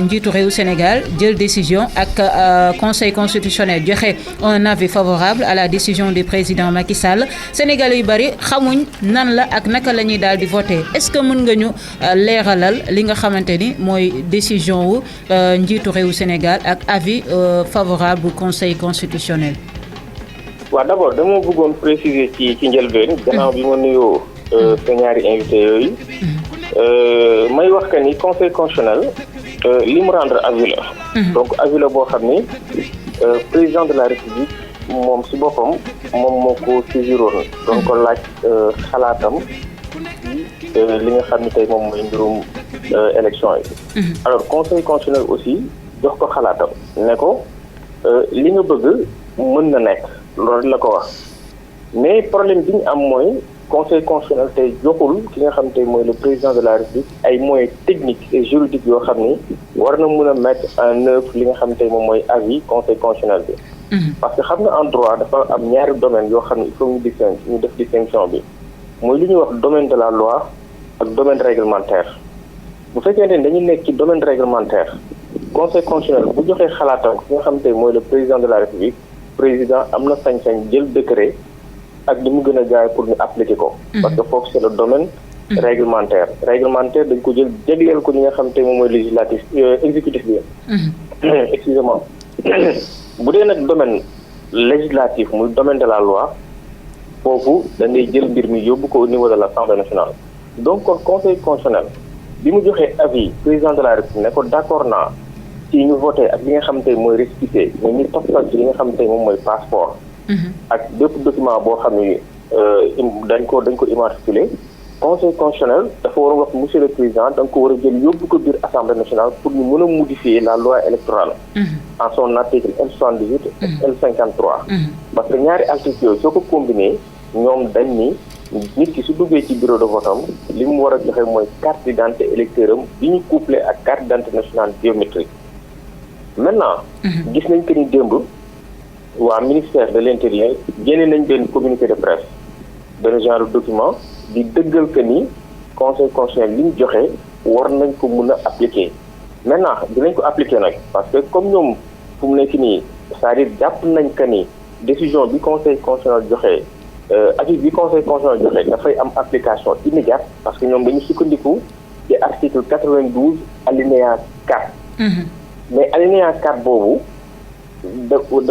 S4: njiitu réew Sénégal jël décision ak conseil constitutionnel joxe un avis favorable à la décision du président Macky Sall sénégalais yu bari xamuñ nan la ak naka la ñuy daal di voter est-ce que mën nga ñu leeralal li nga xamante ni mooy décision wu njiitu réew Sénégal ak avis favorable bu conseil constitutionnel.
S7: waaw d'abord dama bëggoon préciser ci njëlbeen gannaaw bi ma nuyoo sa ñaari invité yooyu may wax que ni conseil constitutionnel li mu rendre avis la donc avis la boo xam ni président de la république moom si boppam moom moo ko saisiroon donc ko laaj xalaatam ci li nga xam ni tey moom mooy mbirum élection yi alors conseil constitutionnel aussi jox ko xalaatam ne ko li nga bëgg mën na nekk loolu la ko wax mais problème bi ñu am mooy conseil constitutionnel tey joxul ki nga xam tey mooy le président de la république ay moyens techniques et juridiques yoo xam ni war na mën a mettre en œuvre li nga xam tey moom mooy avis conseil constitutionnel bi. parce que xam nga en droit dafa am ñaari domaines yoo xam ne il faut ñu def distinction bi mooy li ñuy wax domaine de la loi ak domaine réglementaire bu fekkee ne dañu nekk ci domaine réglementaire conseil constitutionnel bu joxee xalaatam ki nga xam tey mooy le président de la république. président am na sañ-sañ jël décret ak ni mu gën a gaaw pour ñu appliquer ko. parce que foofu c'est le domaine réglementaire dañ ko jël jégleel ko ñi nga xam te moom mooy législatif exécutif bi. excusez-moi bu dee nag domaine législatif muy domaine de la loi foofu da ngay jël mbir mi yóbbu ko au niveau de l'Assemblée nationale. donc kon conseil constitutionnel bi mu joxee avis président de la République ne ko d'accord naa ci ñu voté ak li nga xam te mooy récépissé mais ñu toppal ci li nga xam te moom mooy passeport. ak bépp document boo xam ni dañ ko immatriculé. conseil constitutionnel dafa war a wax monsieur le président da nga ko war a jël yóbbu ko biir assemblée nationale pour ñu mën a modifier la loi électorale. en son article L78 et L53. parce que ñaari articles yooyu soo ko combiné ñoom dañ ni nit ki su duggee ci bureau de vote am li mu war a joxe mooy carte d'identité électeur am bi ñu couplé ak carte d'identité nationale biométrique. maintenant. gis nañ que ni démb waa ministère de l'intérieur génne nañ benn communiqué de presse benn genre document. di dëggal que ni conseil constitutionnel li ñu joxe war nañ ko mun a appliquer maintenant dinañ ko appliquer nag parce que comme ñoom fu mu nekk nii c'est-à-dire jàpp nañ que ni décision bi conseil constitutionnel joxe avis bi conseil constitutionnel joxe dafay am application immédiate parce que ñoom dañu sukkandiku ci article 92 alinéa 4. mais alinéa 4 boobu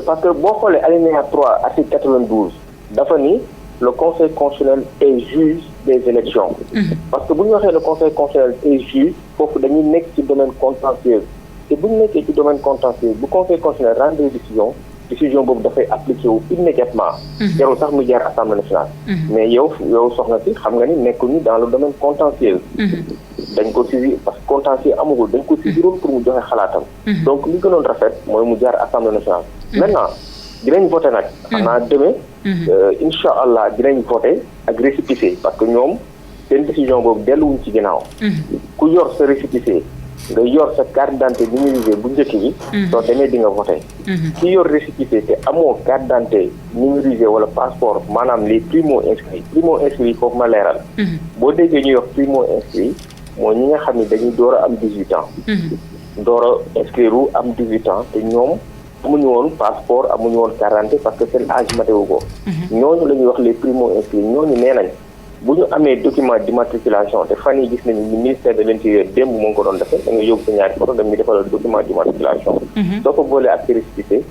S7: parce que boo xoolee alinéa 3 article 92 dafa ni. le conseil constitutionnel est juge des élections. parce que bu ñu waxee le conseil constitutionnel est juge foofu dañuy nekk ci domaine contentieux te bu ñu nekkee ci domaine contentieux bu conseil constitutionnel rendre décision boobu dafay appliqué wu immédiatement. jarul sax mu jaar assemblée nationale. mais yow soxna si xam nga ni nekkuñu dans le domaine contentieux. dañ ko saisir parce que contentieux amagul dañ ko saisiroon pour mu joxe xalaatam. donc li gënoon rafet mooy mu jaar assemblée nationale. maintenant dinañ voté nag. xanaa demee. incha allah dinañ voté ak récépissé parce que ñoom seen décision boobu delluwuñ ci ginnaaw. ku yor sa récépissé nga yor sa carte d'identité numérisée bu njëkk bi. soo demee di nga voté. ki yor récépissé te amoo carte d'identité numérisée wala passeport maanaam les primo inscrits foofu ma leeral. boo déggee ñuy wax primo inscrits mooy ñi nga xam ne dañuy door a am 18 ans. door a inscrire am 18 ans te ñoom. amuñu woon passeport amuñu woon carte d'identité parce que seen âge matewu ko. ñooñu la ñuy wax les primo inscrits ñooñu nee nañ bu ñu amee document d'immatriculation te fan yi gis nañu ni ministère de l'intérieur démb mu ngi ko doon defee da nga yóbbu sa ñaari photo dem ñu defal document d'immatriculation. soo ko boolee ak récépissé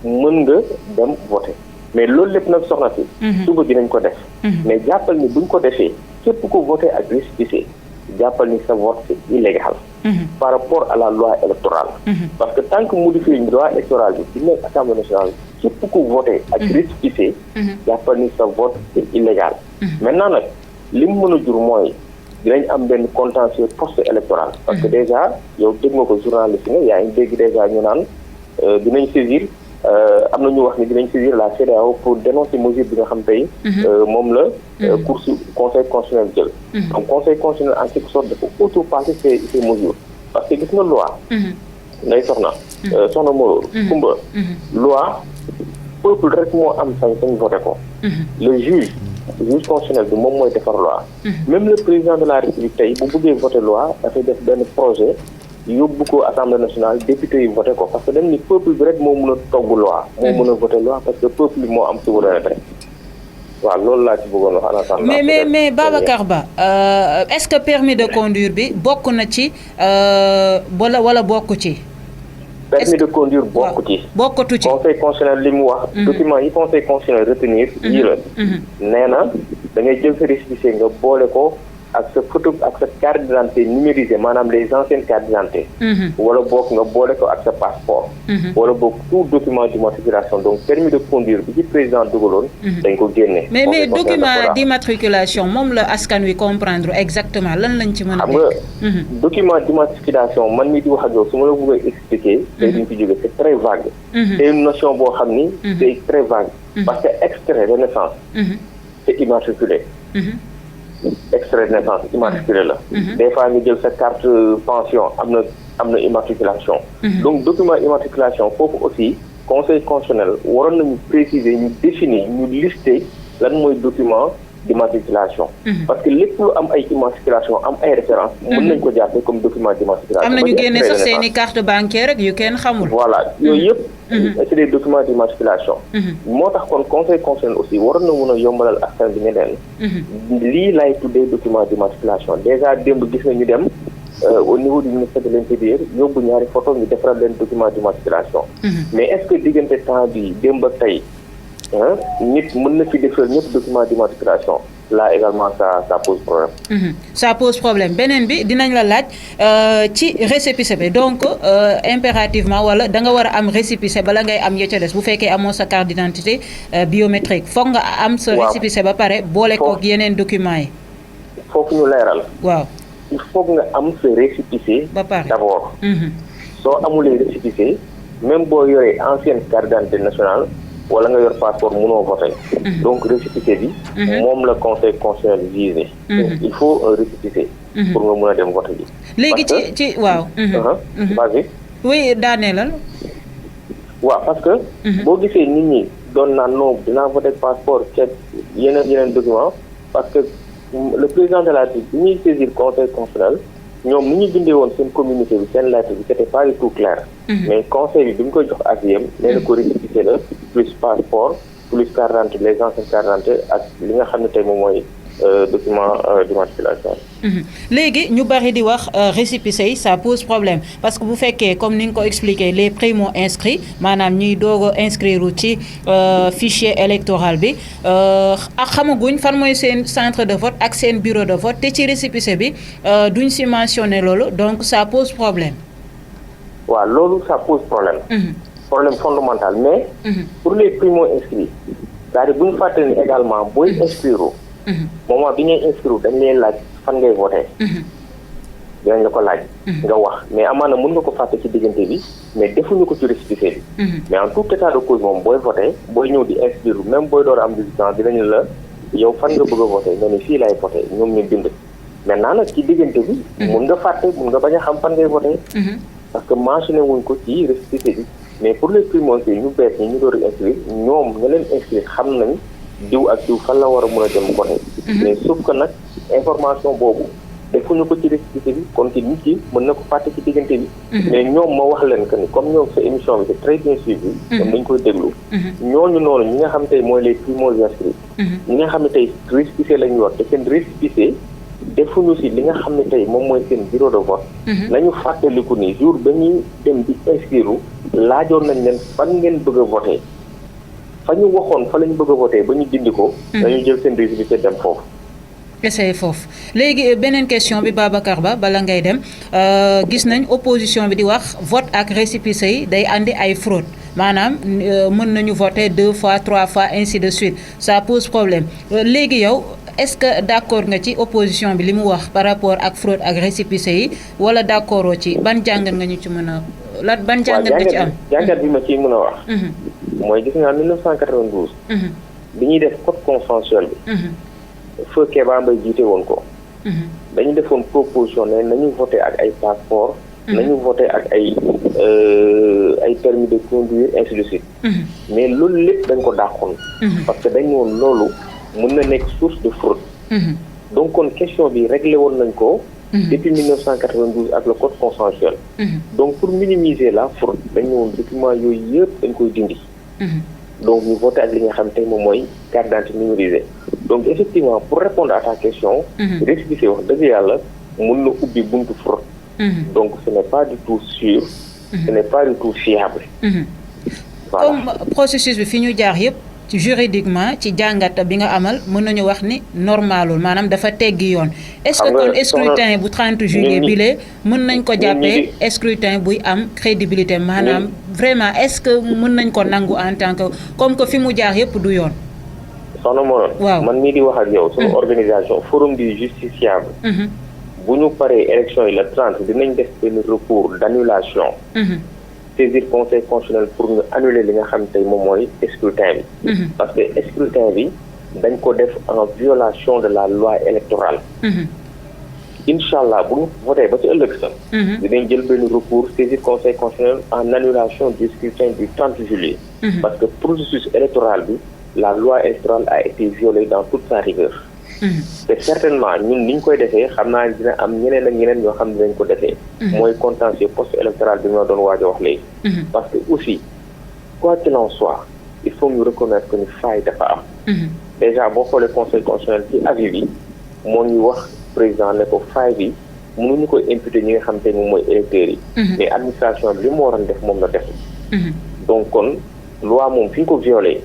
S7: mën nga dem voter mais loolu lépp nag soxna si. suba dinañ ko def. mais jàppal ni buñ ko defee képp ko voter ak récépissé jàppal ni sa vote c'est illégal. par rapport à la loi électorale. parce que tant que modifier une loi électorale bi di nekk assemblée nationale képp ku voté ak récépissé jàppal ni sa vote c'est illégal. maintenant nag li mu mën a jur mooy dinañ am benn contentieux post-électoral. parce que déjà yow dégg nga ko journaliste nga yaa ngi dégg déjà ñu naan dinañ saisir am na ñu wax ni dinañ saisir la CEDEAO pour dénoncer mesure bi nga xam tey moom la conseil constitutionnel jël. donc conseil constitutionnel en quelque sorte dafa outrepassé ces mesures parce que gis nga loi nday soxna Moro Kumba loi peuple rek moo am sañ voté ko. le juge constitutionnel bi moom mooy defar loi. même le président de la République tey bu bëggee voté loi dafay def benn projet yóbbu ko assemblée nationale député yi voté ko parce que dañ ni peuple bi rek moo mën a togg loi. moo mën a voté loi parce que peuple bi moo am souveraineté. waaw loolu laa ci bëggoon wax en
S4: mais Babacar Ba est-ce que permis de conduire bi bokk na ci wala bokku ci.
S7: permis de conduire bokk ci.
S4: bokkatu ci
S7: conseil constitutionnel li mu wax. document yi conseil constitutionnel retenir. yii la. nee na da ngay jël sa récépissé nga boole ko ak sa photo ak sa carte d'identité numérisée maanaam les anciennes cartes d'identité. wala boog nga boole ko ak sa passeport. wala boog tout document d'immatriculation donc permis de conduire bi ci président dugaloon. dañ ko génne.
S4: mais document d'immatriculation moom la askan wi comprendre exactement lan lañ ci mën a.
S7: xam nga document d'immatriculation man mii di wax ak yow su ma la bëggee expliquer. tey duñ ci jóge c'est très vague. c'est une notion boo xam ni. c'est très vague. parce que extrait de naissance. c'est immatriculé. extrait de naissance immatriculé la. des fois ñu jël sa carte pension am na immatriculation. donc document immatriculation foofu aussi conseil constitutionnel waroon nañu préciser ñu définir ñu lister lan mooy document d'immatriculation. Parce que lépp lu am ay immatriculation am ay référence mën nañ ko jàppee comme document d'immatriculation.
S4: am nañu génne sax seeni carte bancaire rek yu kenn xamul.
S7: voilà yooyu yëpp. c'est des documents d'immatriculation. moo tax kon conseil constitutionnel aussi waroon na mën a yombalal askan bi ne leen. lii lay tuddee document d'immatriculation déjà démb gis nañu dem. Au niveau du ministère de l'Intérieur yóbbu ñaari photo ñu defaral leen document d'immatriculation. mais est-ce que diggante temps bi démb ak tey nit mën na fi defal ñëpp document d'immatriculation là également ça pose problème.
S4: Ça pose problème beneen bi dinañ la laaj ci récépissé bi donc impérativement wala da nga war a am récépissé bala ngay am ya ca des bu fekkee amoo sa carte d'identité biométrique foog nga am sa récépissé ba pare boole kook yeneen documents yi.
S7: foofu ñu leeral.
S4: waaw.
S7: il faut nga am sa récépissé d'abord. soo amulee récépissé même boo yoree ancienne carte d'identité nationale wala nga yor passeport mënoo voter. donc récépissé bi moom la conseil constitutionnel visé. il faut un récépissé pour nga mën a dem voter ji.
S4: léegi ci waaw.
S7: vas-y.
S4: oui daaneelal.
S7: waaw parce que boo gisee nit ñi doon naan non dinaa voter passeport ceeb yeneen document parce que le président de la République bi ñuy saisir conseil constitutionnel ñoom ni ñu bindee woon seen communiqué bi seen lettre bi c'était pas du tout clair. mais conseil bi ñu koy jox avis nee na ko récépissé la plus passeport plus carte d'identité les anciennes carte d'identité ak li nga xam ne tey moom mooy document d'immatriculation.
S4: léegi ñu bari di wax récépissé yi ça pose problème parce que bu fekkee comme ni nga ko expliqué les primo inscrits maanaam ñuy doog a inscrire ci fichier électoral bi ak xamaguñ fan mooy seen centre de vote ak seen bureau de vote te ci récépissé bi duñ si mentionné loolu donc ça pose problème.
S7: waaw loolu ça pose problème. problème fondamental mais. pour les primo inscrits c'est-à-dire bu ñu fàttali ni également booy inscrire. moment bi ngay inscrire dañ lay laaj fan ngay voter. dinañ la ko laaj. nga wax mais amaana mën nga ko fàtte ci diggante bi mais defuñu ko ci récépissé bi. mais en tout état de cause moom booy voter booy ñëw di inscrire même booy door am 18 ans dinañu la yow fan nga bëgg a voter nga ni fii lay voter ñoom ñu bind. maintenant nag ci diggante bi. mën nga fàtte mën nga bañ a xam fan ngay voter. parce que mentionné wuñ ko ci récépissé bi mais pour les primo inscrits ñu bees ñi ñu door a inscrire ñoom nga leen inscrire xam nañ. diw ak diw fan la war a mën a dem voter. mais sauf que nag information boobu defuñu ko ci récépissé bi kon ci nit ki mën na ko fàtte ci diggante bi. mais ñoom ma wax leen que ni comme ñoom sa émission bi c'est très bien suivi. ñoom dañ koy déglu. ñooñu noonu ñi nga xam tey mooy les primo inscrits. ñi nga xam ne tey récépissé lañu yor te seen récépissé defuñu si li nga xam ne tey moom mooy seen bureau de vote. nañu fàttaliku ni jour ba ñuy dem di inscrire laajoon nañ leen fan ngeen bëgg a voter. fa ñu waxoon fa la ñu bëgg a voter ba ñu dindi ko. dañu jël seen récépissé dem foofu.
S4: essayé foofu léegi beneen question bi Babacar Ba bala ngay dem gis nañ opposition bi di wax vote ak récépissé yi day andi ay fraude maanaam mën nañu voter 2 fois 3 fois ainsi de suite ça pose problème léegi yow est-ce que d'accord nga ci opposition bi li mu wax par rapport ak fraude ak récépissé yi wala d'accordoo ci ban jàngat nga ñu ci mën a ban jàngat nga ci am.
S7: jàngat bi ma ciy mën a wax. mooy gis nga 1992. bi ñuy def code consensuel bi. feu Kéba Mbaye jiite woon ko. dañu defoon proposition ne nañu voté ak ay passeport. nañu voté ak ay permis de conduire ainsi de suite. mais loolu lépp dañ ko dàqoon. parce que dañ woon loolu mën na nekk source de fraude. donc kon question bi réglé woon nañ ko. depuis 1992 ak le code consensuel. donc pour minimiser la fraude dañ woon document yooyu yëpp dañ koy dindi. donc ñu voté ak li nga xam tey moom mooy carte d'identité numérisée donc effectivement pour répondre à ta question. récépissé wax dëgg yàlla mën na ubbi buntu fraude. donc ce n'est pas du tout sûr. ce n'est pas du tout fiable.
S4: voilà comme processus bi fi ñu jaar yëpp ci juridiquement ci jàngat bi nga amal mën nañu wax ni normalul maanaam dafa teggi yoon. est-ce que kon scrutin bu 30 juillet bile mën nañ ko jàppee scrutin buy am crédibilité maanaam vraiment est-ce que mën nañ ko nangu en tant que comme que fi mu jaar yëpp du yoon.
S7: soxna Moreau.
S4: waaw
S7: man mii di wax ak yow. suñu organisation forum du justiciable. bu ñu paree élection yi le 30 dinañ def benn recours d'annulation. saisir conseil constitutionnel pour ñu annuler li nga xam tey moom mooy scrutin bi. parce que scrutin bi dañ ko def en violation de la loi électorale. incha allah bu ñu voté ba ci ëllëg sa. dinañ jël benn recours saisir conseil constitutionnel en annulation du scrutin du 30 juillet. parce que processus électoral bi la loi électorale a été violée dans toute sa rigueur. te certainement ñun ni ñu koy defee xam naa dina am ñeneen ak ñeneen ñoo xam ne dinañ ko defee. mooy contentieux post électoral bi ma doon waaj a wax léegi. parce que aussi quoi qu'il en soit il faut ñu reconnaître que ni faille dafa am. déjà boo xoolee conseil constitutionnel ci avis bi moo ngi wax président ne ko faille bi mënuñu koy imputer ñi nga xam te moom mooy électeurs yi. mais administration bi li mu waroon def moom la def. donc kon loi moom fi ñu ko violé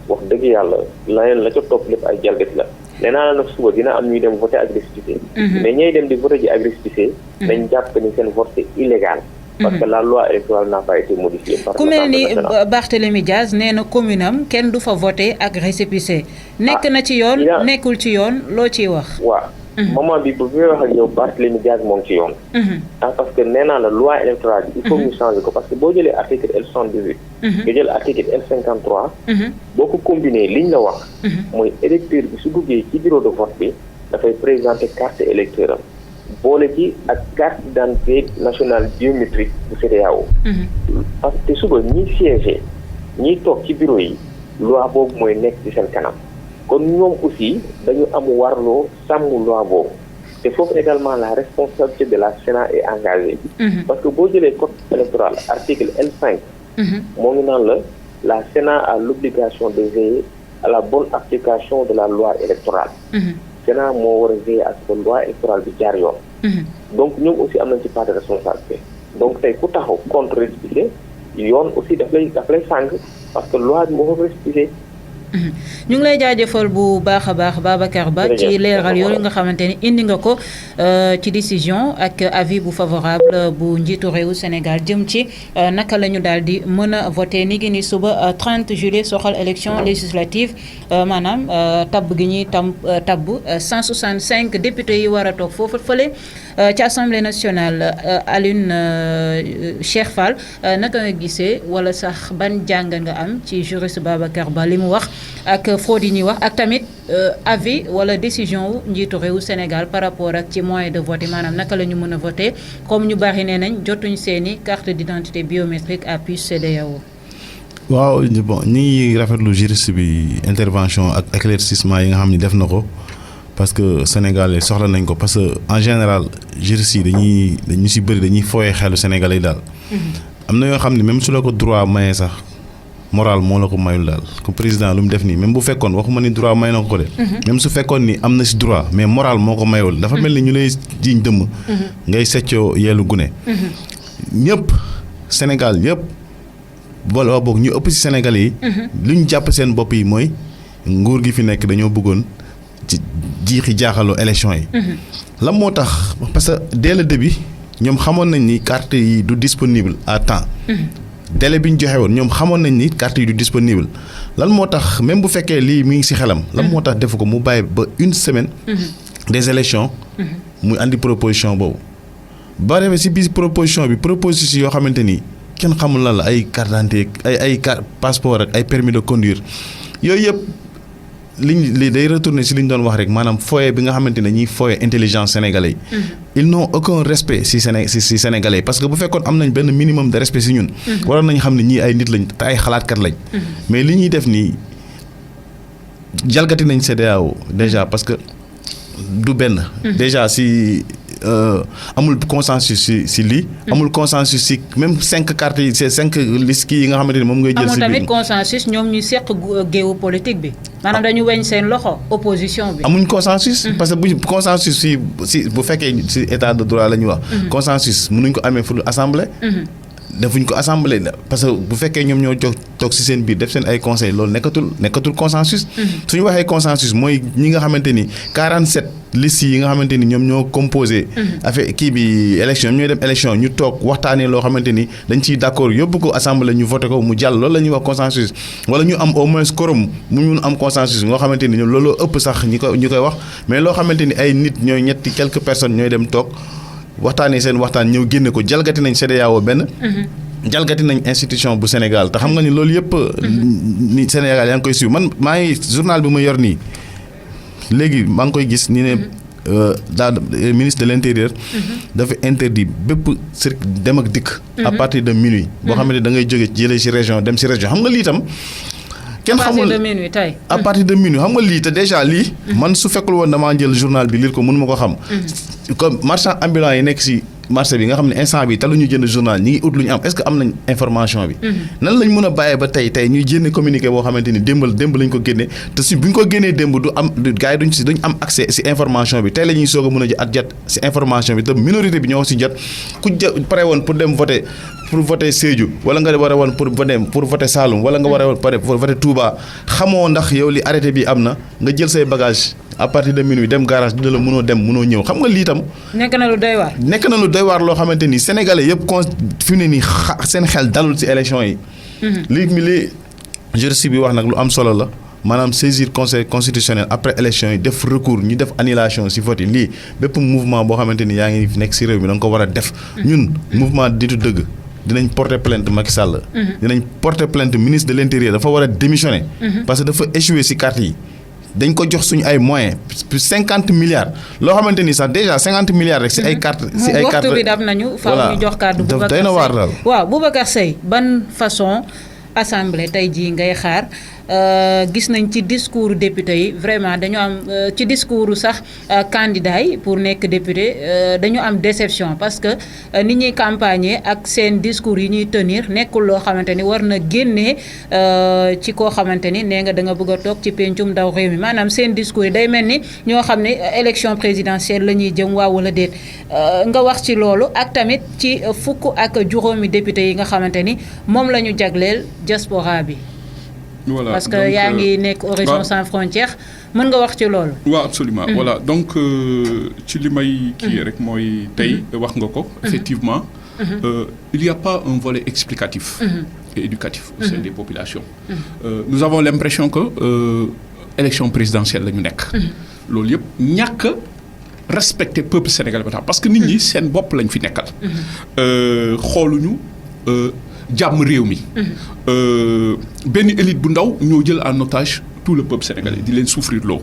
S7: wax dëgg yàlla leneen la ca topp lépp ay jalgati la. nee naa la nag suba dina am ñuy dem voter ak récépissé. mais ñay dem di voter ji ak récépissé. nañ jàpp ni seen vote c'est illégal. parce que la loi électorale n'a pas été modifiée.
S4: ku mel ni Barthélémy Diaz nee na commune am kenn du fa voter ak récépissé. nekk na ci yoon nekkul ci yoon loo ciy wax.
S7: waaw moment bi bu may wax ak yow Barthélémy Diaz moom ci yoon. parce que nee naa la loi électorale bi il faut ñu changer ko parce que boo jëlee article L118. nga jël article L53. boo ko combiné liñ la wax. mooy électeur bi su duggee ci bureau de vote bi dafay présenter carte électeur am. boole ci ak carte d'identité nationale biométrique bu CEDEAO. parce que suba ñiy siégé ñiy toog ci bureau yi loi boobu mooy nekk ci seen kanam kon ñoom aussi dañu am warloo sàmm loi boobu te foofu également la responsabilité de la Sénat est engagée. parce que boo jëlee code électoral article L5. moo ngi naan la Sénat a l'obligation de veiller à la bonne application de la loi électorale. Sénat moo war a veiller à ce que loi électorale bi jaar yoon. donc ñoom aussi am nañ ci part de responsabilité. donc tey ku taxaw contre récépissé yoon aussi daf lay sàng parce que loi bi moo ko récépissé.
S4: ñu ngi lay jaajëfal bu baax a baax Babacar Ba ci leeral yooyu nga xamante ni indi nga ko ci décision ak avis bu favorable bu njiitu réewu Sénégal jëm ci naka la ñu daal di mën a voté ni ngi ni suba 30 juillet soxal élection législative maanaam tabb gi ñuy tabb 165 députés yi war a toog foofu fële ci assemblée nationale. Alioune Cheikh Fall naka nga gisee wala sax ban jàng nga am ci juriste Babacar Ba li mu wax ak fraude yi ñuy wax ak tamit avis wala décision wu njiitu réewu Sénégal par rapport ak ci moyen de vote maanaam naka la ñu mën a voter comme ñu bari nee nañ jotuñ seeni carte d'identité biométrique à puce CEDEAO.
S6: waaw bon ñi ngi rafetlu juriste bi intervention ak éclaircissement yi nga xam ni def na ko parce que Sénégalais soxla nañ ko parce que en général juriste yi dañu si bëri dañuy fooyee xelu Sénégalais yi daal. am na yoo xam ne même su la ko droit mayee sax. moral moo la ko mayul daal comme président lu mu def nii même bu fekkoon waxuma ni droit may na ko de. même su fekkoon ni am na si droit mais moral moo ko mayul dafa mel ni ñu lay jiiñ dëmm. ngay seccoo yeelu gune. ñëpp Sénégal yëpp wala boog ñu ëpp si Sénégalais yi. lu ñu jàpp seen bopp yi mooy nguur gi fi nekk dañoo bëggoon ci jiixi jaaxaloo élection yi. lan moo tax parce que dès le début ñoom xamoon nañ ni carte yi du disponible à temps. délai bi ñu joxe woon ñoom xamoon nañ ni carte yi du disponible lan moo tax même bu fekkee lii mi ngi ci xelam. lan moo tax defu ko mu bàyyi ba une semaine. des élections. muy andi proposition boobu. ba demee ci biir proposition yoo xamante ni kenn xamul lan la ay carte d'identité ay passeport ak ay permis de conduire yooyu yëpp li day retourner ci li ñu doon wax rek maanaam foyer bi nga xamante ne ñiy foyer intelligence sénégalais yi. ils n'ont aucun respect ci sénégalais parce que bu fekkoon am nañ benn minimum de respect ci ñun. waroon nañ xam ne ñii ay nit lañ te ay xalaatkat lañ. mais li ñuy def nii jalgati nañ CEDEAO déjà parce que du benn. déjà ci amul consensus ci lii. amul consensus ci même 5 cartes yi c'est 5 listes yi nga xamante ni moom ngay jël. ci biir
S4: amul tamit consensus ñoom ñu seq géewu politique bi. maanaam dañu weñ seen loxo opposition bi.
S6: amuñ consensus. parce que bu consensus ci bu fekkee ci état de droit la ñu wax. consensus mënuñ ko amee fu assemblée. defuñ ko assemblée parce que bu fekkee ñoom ñoo toog ci seen biir def seen ay conseil loolu nekkatul consensus. suñu waxee consensus mooy ñi nga xamante ni 47 listes yi nga xamante ni ñoom ñoo composé. affaire kii bi élection ñooy dem élection ñu toog waxtaanee loo xamante ni dañ ciy d'accord yóbbu ko assemblée ñu voté ko mu jàll loolu la ñuy wax consensus. wala ñu am au moins quorum mu mun am consensus nga xamante ni ñoom looloo ëpp sax ñi koy wax mais loo xamante ni ay nit ñooy ñetti quelques personnes ñooy dem toog. waxtaanee seen waxtaan ñëw génne ko jalgati nañ CEDEAO benn. jalgati nañ institution bu Sénégal te xam nga ni loolu yëpp. ni Sénégal yaa ngi koy suivre man maa ngi journal bi ma yor nii léegi maa ngi koy gis ni ne daal ministre de l'intérieur. dafa interdit bépp dem ak dikk. à partir de minuit. boo xamante da ngay jóge jëlee ci région dem ci région xam nga lii tam kenn xamul à partir de minuit xam nga lii te déjà lii. man su fekkul woon damaa jël journal bi lire ko mënu ma ko xam. comme marchand ambulant yi nekk si marché bi nga xam ne instant bi te lu ñu jënd journal ñi ngi ut lu ñu am est-ce que am nañ information bi. nan lañ mën a bàyyee ba tey ñuy génne communiqué boo xamante ni démb lañ ko génnee te si bu ñu ko génnee démb du am gars yi duñ am accès si information bi tey la ñuy soog a mën a jot si information bi te minorité bi ñoo si jot ku pare woon pour dem voter pour voter Sédhiou wala nga war a woon pour voter Saloum wala nga war a woon pour voter Touba xamoo ndax yow li arrêté bi am na nga jël say bagage à partir de minuit dem garage dina la mënoo dem mënoo ñëw xam nga lii tam.
S4: nekk na lu doy waar loo xamante ni sénégalais yëpp fi mu ne nii seen xel dalul ci élection yi. li juriste bi wax nag lu am solo la maanaam saisir conseil constitutionnel après élection yi def recours ñu def annulation ci vote yi lii bépp mouvement boo xamante ni yaa ngi nekk ci réew mi da nga ko war a def. ñun mouvement Nitu Dëgg dinañ porter plainte Macky Sall. dinañ porter plainte ministre de l'intérieur dafa war a démissionner. parce que dafa échouer ci carte yi. dañ ko jox suñu ay moyens plus 50 milliards loo xamante ni sax déjà 50 milliards rek si ay cartes si ay cartes waxtu bi dab nañu faaw ñu jox kàddu Boubacar Seye
S6: day na waar daal
S4: waaw Boubacar Seye ban façon assemblée tey jii ngay xaar gis nañ ci discours député yi vraiment dañu am ci discours sax candidat yi pour nekk député dañu am déception parce que ni ñuy campagner ak seen discours yi ñuy tenir nekkul loo xamante ni war na génnee ci koo xamante ni nee nga da nga bëgg a toog ci pencum ndaw réew mi maanaam seen discours yi day mel ni ñoo xam ne élection présidentielle la ñuy jëm waaw wala déet nga wax ci loolu ak tamit ci fukk ak juróomi député yi nga xamante ni moom la ñu jagleel diaspora bi.
S5: Voilà,
S4: parce que yaa ngi nekk Horizon Sans Frontières mën nga wax ci loolu.
S5: waaw absolument voilà donc ci li may kii rek mooy tey wax nga ko effectivement il n'y a pas un volet explicatif et éducatif au sein des populations nous avons l'impression que élection présidentielle la ñu nekk loolu yëpp ñàkk respecter peuple sénégalais ba tax parce que nit ñi seen bopp lañ fi nekkal xooluñu jàmm réew mi benn élite bu ndaw ñoo jël en otage tout le peuple sénégalais di leen souffrir loo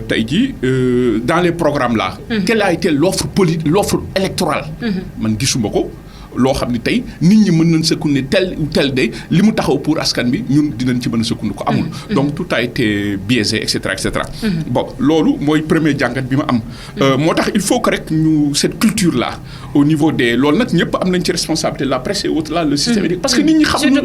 S5: tey jii dans les programmes là quelle a été l'offre électorale man gisuma ko loo xam ne tey nit ñi mën nañ sëkkunde tel ou tel day li mu taxaw pour askan bi ñun dinañ ci mën a sëkkunde ko amul donc tout a été biaisé et cetera et cetera bon loolu mooy premier jàngat bi ma am moo tax il faut que rek ñu cette culture là au niveau des loolu nag ñëpp am nañ ci responsabilité la presse et autres là le système éducatif parce que nit ñi xamuñu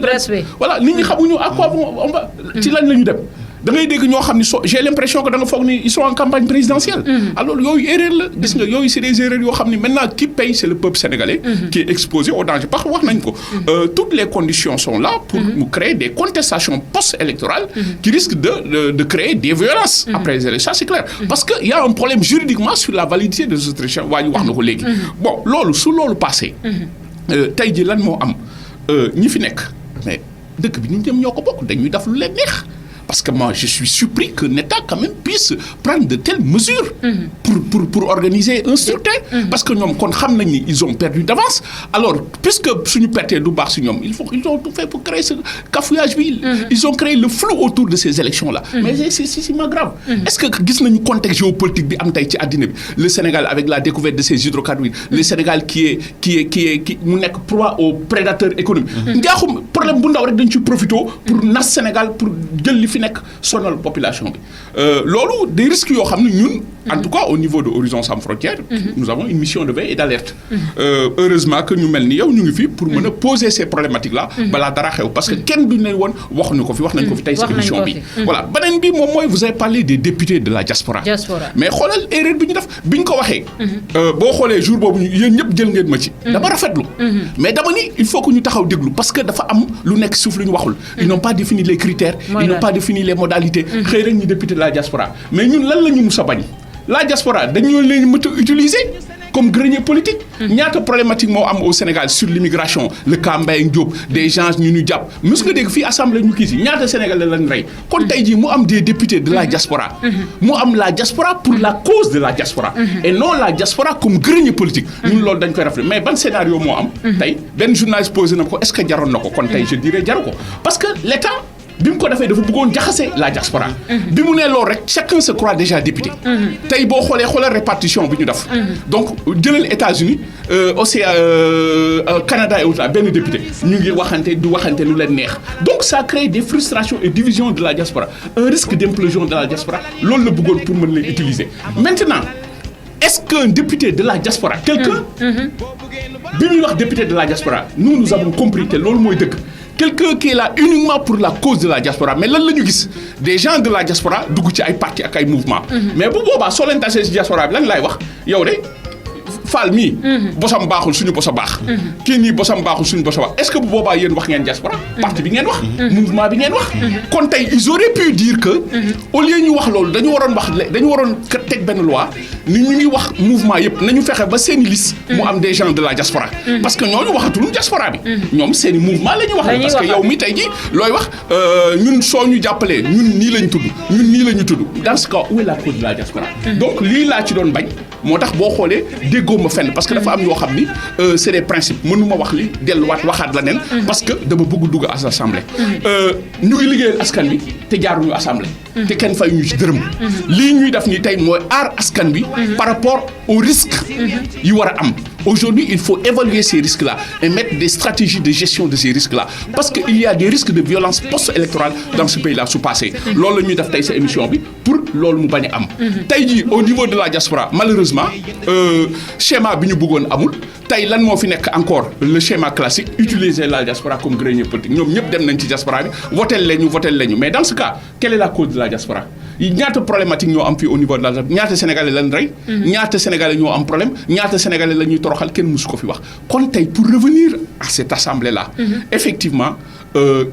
S5: voilà nit ñi xamuñu à quoi on va ci lan la ñu dem da ngay dégg ñoo xam ni j'ai l'impression que da nga foog ni ils sont en campagne présidentielle alors yooyu erreur la gis nga yooyu c'est des erreurs yoo xam ni maintenant qui paye c'est le peuple sénégalais qui est exposé au danger parce que wax nañ ko toutes les conditions sont là pour mu créer des contestations post-électorales qui risquent de créer des violences après les élections c'est clair parce que y a un problème juridiquement sur la validité de cette élection waa ñu wax na ko léegi bon loolu su loolu passé tey ji lan moo am ñi fi nekk mais dëkk bi ñun ñëm ñoo ko bokk dañuy def lu leen neex parce que moi je suis surpris qu'un État quand même puisse prendre de telles mesures pour organiser un scrutin parce que ñoom kon xam nañ ni ils ont perdu d'avance alors puisque suñu pertee du baax si ñoom ils ont tout fait pour créer ce cafouillage bi ils ont créé le flou autour de ces élections là mais c'est grave est-ce que gis nañu contexte géopolitique bi am tey ci àddina bi le Sénégal avec la découverte de ces hydrocarbures le Sénégal qui mu nekk proie aux prédateurs économiques njaaxum problème bu ndaw rek dañ ci profité pour nas Sénégal pour jël li fi nekk sonal population bi loolu des risques yoo xam ne ñun en tout cas au niveau de Horizon Sans Frontières nous avons une mission de veille et d'alerte heureusement que ñu mel ni yow ñu ngi fi pour mën a poser ces problématiques là balaa dara xew parce que kenn duñ ne woon waxuñu ko fi wax nañ ko fi tey ci émission bi voilà beneen bi moom mooy vous avez parlé des députés de la diaspora mais xoolal erreur bi ñu def bi ñu ko waxee boo xoolee jour boobu yéen ñëpp jël ngeen ma ci dama rafetlu mais dama ni il faut que ñu taxaw déglu parce que dafa am lu nekk suuf lu ñu waxul ils n'ont pas défini les critères ils n'ont pas défini les modalités xëy rek ñu député de la diaspora mais ñun lan la ñu mus a bañ la diaspora dañoo leen mën a utiliser comme grenier politique ñaata problématique moo am au Sénégal sur l'immigration le cas Mbaye Diop des gens ñu jàpp mos nga dégg fii assemblée ñu kii si ñaata Sénégalais lañ rey kon tey jii mu am des députés de la diaspora mu am la diaspora pour la cause de la diaspora et non la diaspora comme grenier politique ñun loolu dañ koy rafetlu mais ban scénario moo am tey benn journaliste posé na ko est-ce que jaroon na ko kon tey je dirais jaru ko parce que l'État bi mu ko defee dafa bëggoon jaxase la diaspora. bi mu nee loolu rek chacun se croit déjà député. tey boo xoolal répartition bi ñu def. donc jëlal États-Unis Canada et autres benn député ñu ngi waxante du waxante lu leen neex donc ça crée des frustrations et divisions de la diaspora un risque d'implosion de la diaspora loolu la bëggoon pour mën leen utiliser maintenant est-ce qu'un député de la diaspora quelqu'un bi muy wax député de la diaspora nous avons compris que loolu mooy dëgg quelqu'un qui est là uniquement pour la cause de la diaspora mais lan la ñu gis des gens de la diaspora dugg ci ay partis ak ay mouvements mais bu boobaa soo leen tasee ci diaspora bi lan laay wax yow de Fall mii bosam baaxul suñu bosa baax kii nii bosam baaxul suñu bosa baax est-ce que bu boobaa yéen wax ngeen diaspora parti bi ngeen wax mouvement bi ngeen wax kon tey ils auraient pu dire que au lieu ñu wax loolu dañu waroon teg benn loi ni ñu ngi wax mouvement yëpp nañu fexe ba seeni liste mu am des gens de la diaspora parce que ñooñu waxatuñu diaspora bi ñoom seeni mouvement la ñu wax parce que yow mi tey ji looy wax ñun soo ñu jàppalee ñun nii lañ tudd dans ce cas où est la cause de la diaspora donc lii laa ci doon bañ moo tax boo xoolee déggoo ma fenn parce que dafa am yoo xam ni c'est des principes mënuma wax li delluwaat waxaat la nen parce que dama bëgg dugg à l'assemblée ñu ngi liggéeyal askan bi te jaaruñu assemblée te kenn fay ñu ci dërëm lii ñuy def ni tey mooy aar askan bi par rapport aux risques yi war a am aujourd'hui il faut évaluer ces risques là et mettre des stratégies de gestion de ces risques là parce que il y a des risques de violence post-électorale dans ce pays là su passé loolu la ñuy def tey sa émission bi pour loolu mu bañ a am tey jii au niveau de la diaspora malheureusement schéma bi ñu bëggoon amul tey lan moo fi nekk encore le schéma classique utiliser la diaspora comme grenier politique ñoom ñëpp dem nañ ci diaspora bi votel lañu mais dans ce cas quelle est la cause de la diaspora ñaata problématique ñoo am fii au niveau de la ñaata sénégalais lañ rey ñaata sénégalais ñoo am problème ñaata sénégalais la ñuy toroxal kenn mësu ko fi wax kon tey pour revenir à cette assemblée là effectivement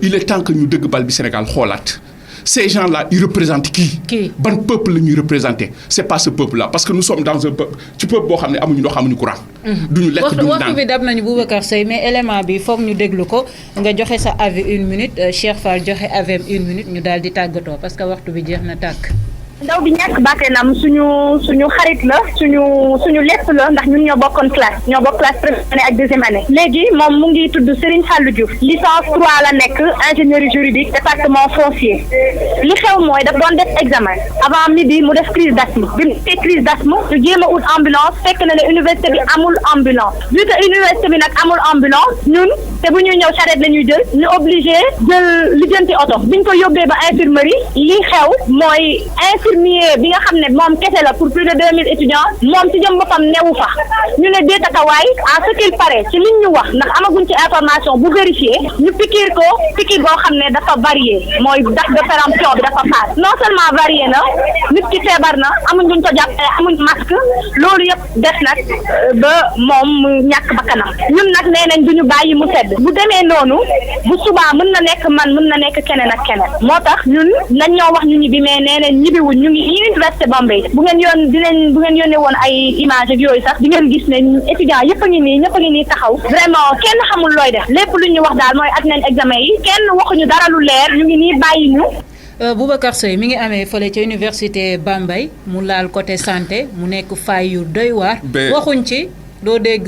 S5: il est temps que ñu dëgg bal bi Sénégal xoolaat ces gens-là ils représentent qui ban peuple la ñuy représenter c'est pas ce peuple-là parce que nous sommes dans un peuple ci peuple boo xam ne amuñu ndox amuñu courant duñu lekk duñu naan
S4: waxtu bi dab nañu Boubacar Seye mais élément bi foog ñu déglu ko nga joxe sa avis 1 minute Cheikh Fall joxe avis 1 minute ñu daal di tàggatoo parce que waxtu bi jeex na tàkk
S8: ndaw bi ñàkk bakkanam suñu xarit la suñu lépp la ndax ñun ñoo bokk classe première année ak deuxième année léegi moom mu ngi tudd Serigne Fallou Diouf licence 3 la nekk ingénierie juridique département foncier li xew mooy daf doon def examen avant midi mu def crise d'asthme bi mu defee crise d'asthme ñu jéem a ut ambulance fekk na ne université bi amul ambulance vu que université bi nag amul ambulance ñun te bu ñuy ñëw charrette la ñuy jël ñu obligé jël lijjanti oto biñ ko yóbbee ba infirmerie li xew mooy infirmier bi nga xam ne moom kese la pour plus de 2000 étudiants moom ci jëm boppam newu fa ñu ne déetakawaay à ce qu'il paraît ci liñ ñu wax ndax amaguñ ci information bu vérifié ñu piqûre ko piqûre boo xam ne dafa varié mooy date de péremption bi dafa faat non seulement varié na nit ki feebar na amuñ luñ ko jàppee amuñ masque loolu yëpp des nag ba moom mu ñàkk bakkanam ñun nag nee nañ duñu bàyyi mu sedd bu demee noonu bu subaa mën na nekk man mën na nekk keneen ak keneen moo tax ñun nañ ñoo wax ñu ñibbi mais nee nañ ñibbiwuñ ñu ngi université Bambey bu ngeen yónnee woon ay image ak yooyu sax di ngeen gis ne étudiants ñëpp a ngi nii taxaw vraiment kenn xamul looy def lépp lu ñu wax daal mooy at nañ examen yi kenn waxuñu dara lu leer ñu ngi nii bàyyi ñu.
S4: Boubacar Seye mi ngi amee fële ca université Bambey mu laal côté santé mu nekk fay yu doy waar. waxuñ ci. doo dégg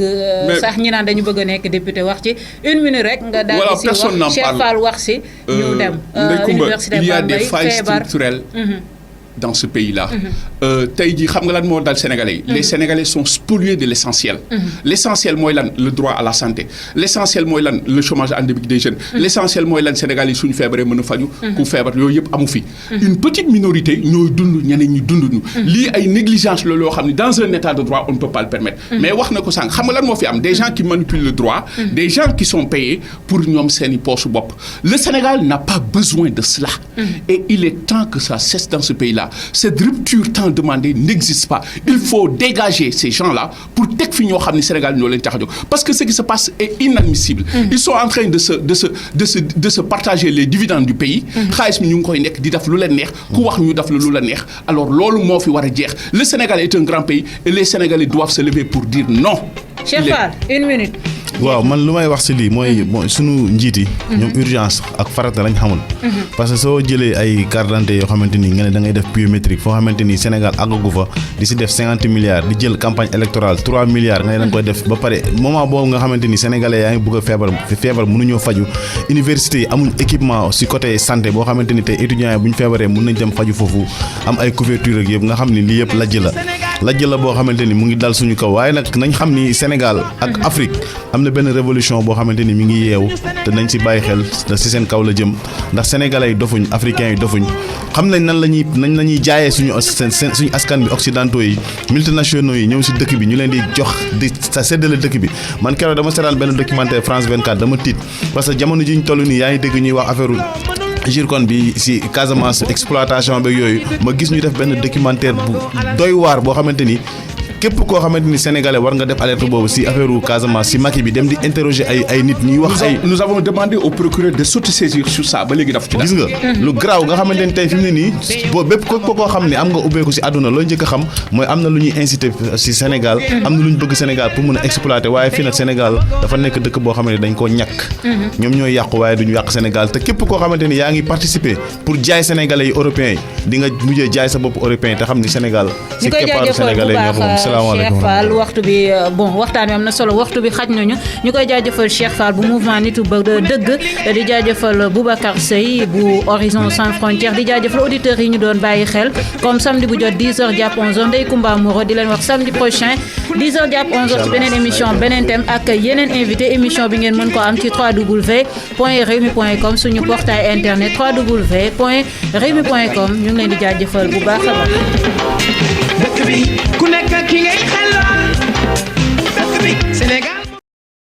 S4: sax ñi naan dañu bëgg a nekk député wax ci 1 minute rek nga daal di si wax Cheikh Fall wax si ñu dem université
S5: il y a des
S4: Bambey
S5: failles structurelles dans ce pays-là tey jii xam nga lan moo dal Sénégalais yi les Sénégalais sont spoliés de l'essentiel l'essentiel mooy lan le droit à la santé l'essentiel mooy lan le chômage endémique des jeunes l'essentiel mooy lan Sénégal yi suñu feebaree mën a faju ku feebar yooyu yëpp amu fi une petite minorité ñooy dund ñeneen ñi dunduñu lii ay négligence la loo xam ne dans un état de droit on ne peut pas le permettre mais wax na ko sànq xam nga lan moo fi am des gens qui manipulent le droit des gens qui sont payés pour ñoom seeni poche bopp le Sénégal n'a pas besoin de cela et il est temps que ça cesse dans ce pays-là cette rupture tant demandée n'existe pas il faut dégager ces gens-là pour teg fi ñoo xam ne Sénégal ñoo leen tax a jóg parce que ce qui se passe est inadmissible ils sont en train de se partager les dividendes du pays xaalis mi ñu ngi koy nekk di def lu leen neex ku wax ñu def lu la neex alors loolu moo fi war a jeex le Sénégal est un grand pays et les Sénégalais doivent se lever pour dire non.
S4: Cheikh Fall 1 minute.
S6: waaw man lu may wax si lii mooy sunu njiit yi. ñoom urgence ak farata lañ xamul. parce que soo jëlee ay carte d'identité yoo xamante ni nga ne da ngay def biométrique foo xamante ni Sénégal àggagu fa di si def 50 milliards di jël campagne électorale 3 milliards nga ne da nga koy def ba pare moment boobu nga xamante ni sénégalais yaa ngi bëgg a feebar mënuñoo faju université yi amuñ équipement si côté santé boo xamante ni tey étudiants yi bu ñu feebaree mën nañ dem faju foofu am ay couverture ak yëpp nga xam ni lii yëpp lajj la boo xamante ni mu ngi dal suñu kaw waaye nag nañ xam ni Sénégal ak Afrique am na benn révolution boo xamante ni mi ngi yeewu te nañ si bàyyi xel si seen kaw la jëm ndax sénégalais yi dofuñ africains yi dofuñ xam nañ nan la ñuy jaayee suñu askan bi occidentaux yi multinationaux yi ñëw si dëkk bi ñu leen di jox di sa séddale dëkk bi man keroog dama seetaan benn documentaire France 24 dama tiit parce que jamono ji ñu toll nii yaa ngi dégg ñuy wax affaire Jirkon bi si Casamance exploitation beeg yooyu ma gis ñu def benn documentaire bu doy waar boo xamante ni képp koo xamante ni sénégalais war nga def alerte boobu si affaire Casamance si Macky bi dem di interroger ay nit ñuy wax ay.
S5: nous avons demandé au procureur de s'autosaisir sur ça ba léegi daf ci
S6: gis nga lu garaaw nga xamante ni tey fi mu ne nii boo bépp koo xam ne am nga ubbeeku si àdduna loo njëkk a xam mooy am na lu ñuy inciter si Sénégal am na lu ñu bëgg Sénégal pour mun a exploiter waaye fii nag Sénégal dafa nekk dëkk boo xamante ni dañ koo ñàkk ñoom ñooy yàqu waaye duñu yàq Sénégal te képp koo xamante ni yaa ngi participer pour jaay sénégalais yi européens yi di nga mujjee jaay sa bopp européen te xam ni Sénégal si keppaaru sénégalais ñoo ko moom
S4: Cheikh Fall waxtu bi waxtaan wi am na solo waxtu bi xaj nañu ñu koy jaajëfal Cheikh Fall bu mouvement nitu ba dëgg di jaajëfal Boubacar Seye bu Horizon Sans Frontières di jaajëfal auditeurs yi ñu doon bàyyi xel comme samedi bu jot 10h jàpp 11h Ndeye Comba Moreau di leen wax samedi prochain 10h jàpp 11h ci beneen émission beneen thème ak yeneen invité émission bi ngeen mën ko am ci www.rewmi.com suñu portail internet www.rewmi.com ñu ngi leen di jaajëfal bu baax a baax.
S3: dëkk bi ku nekk ki ngay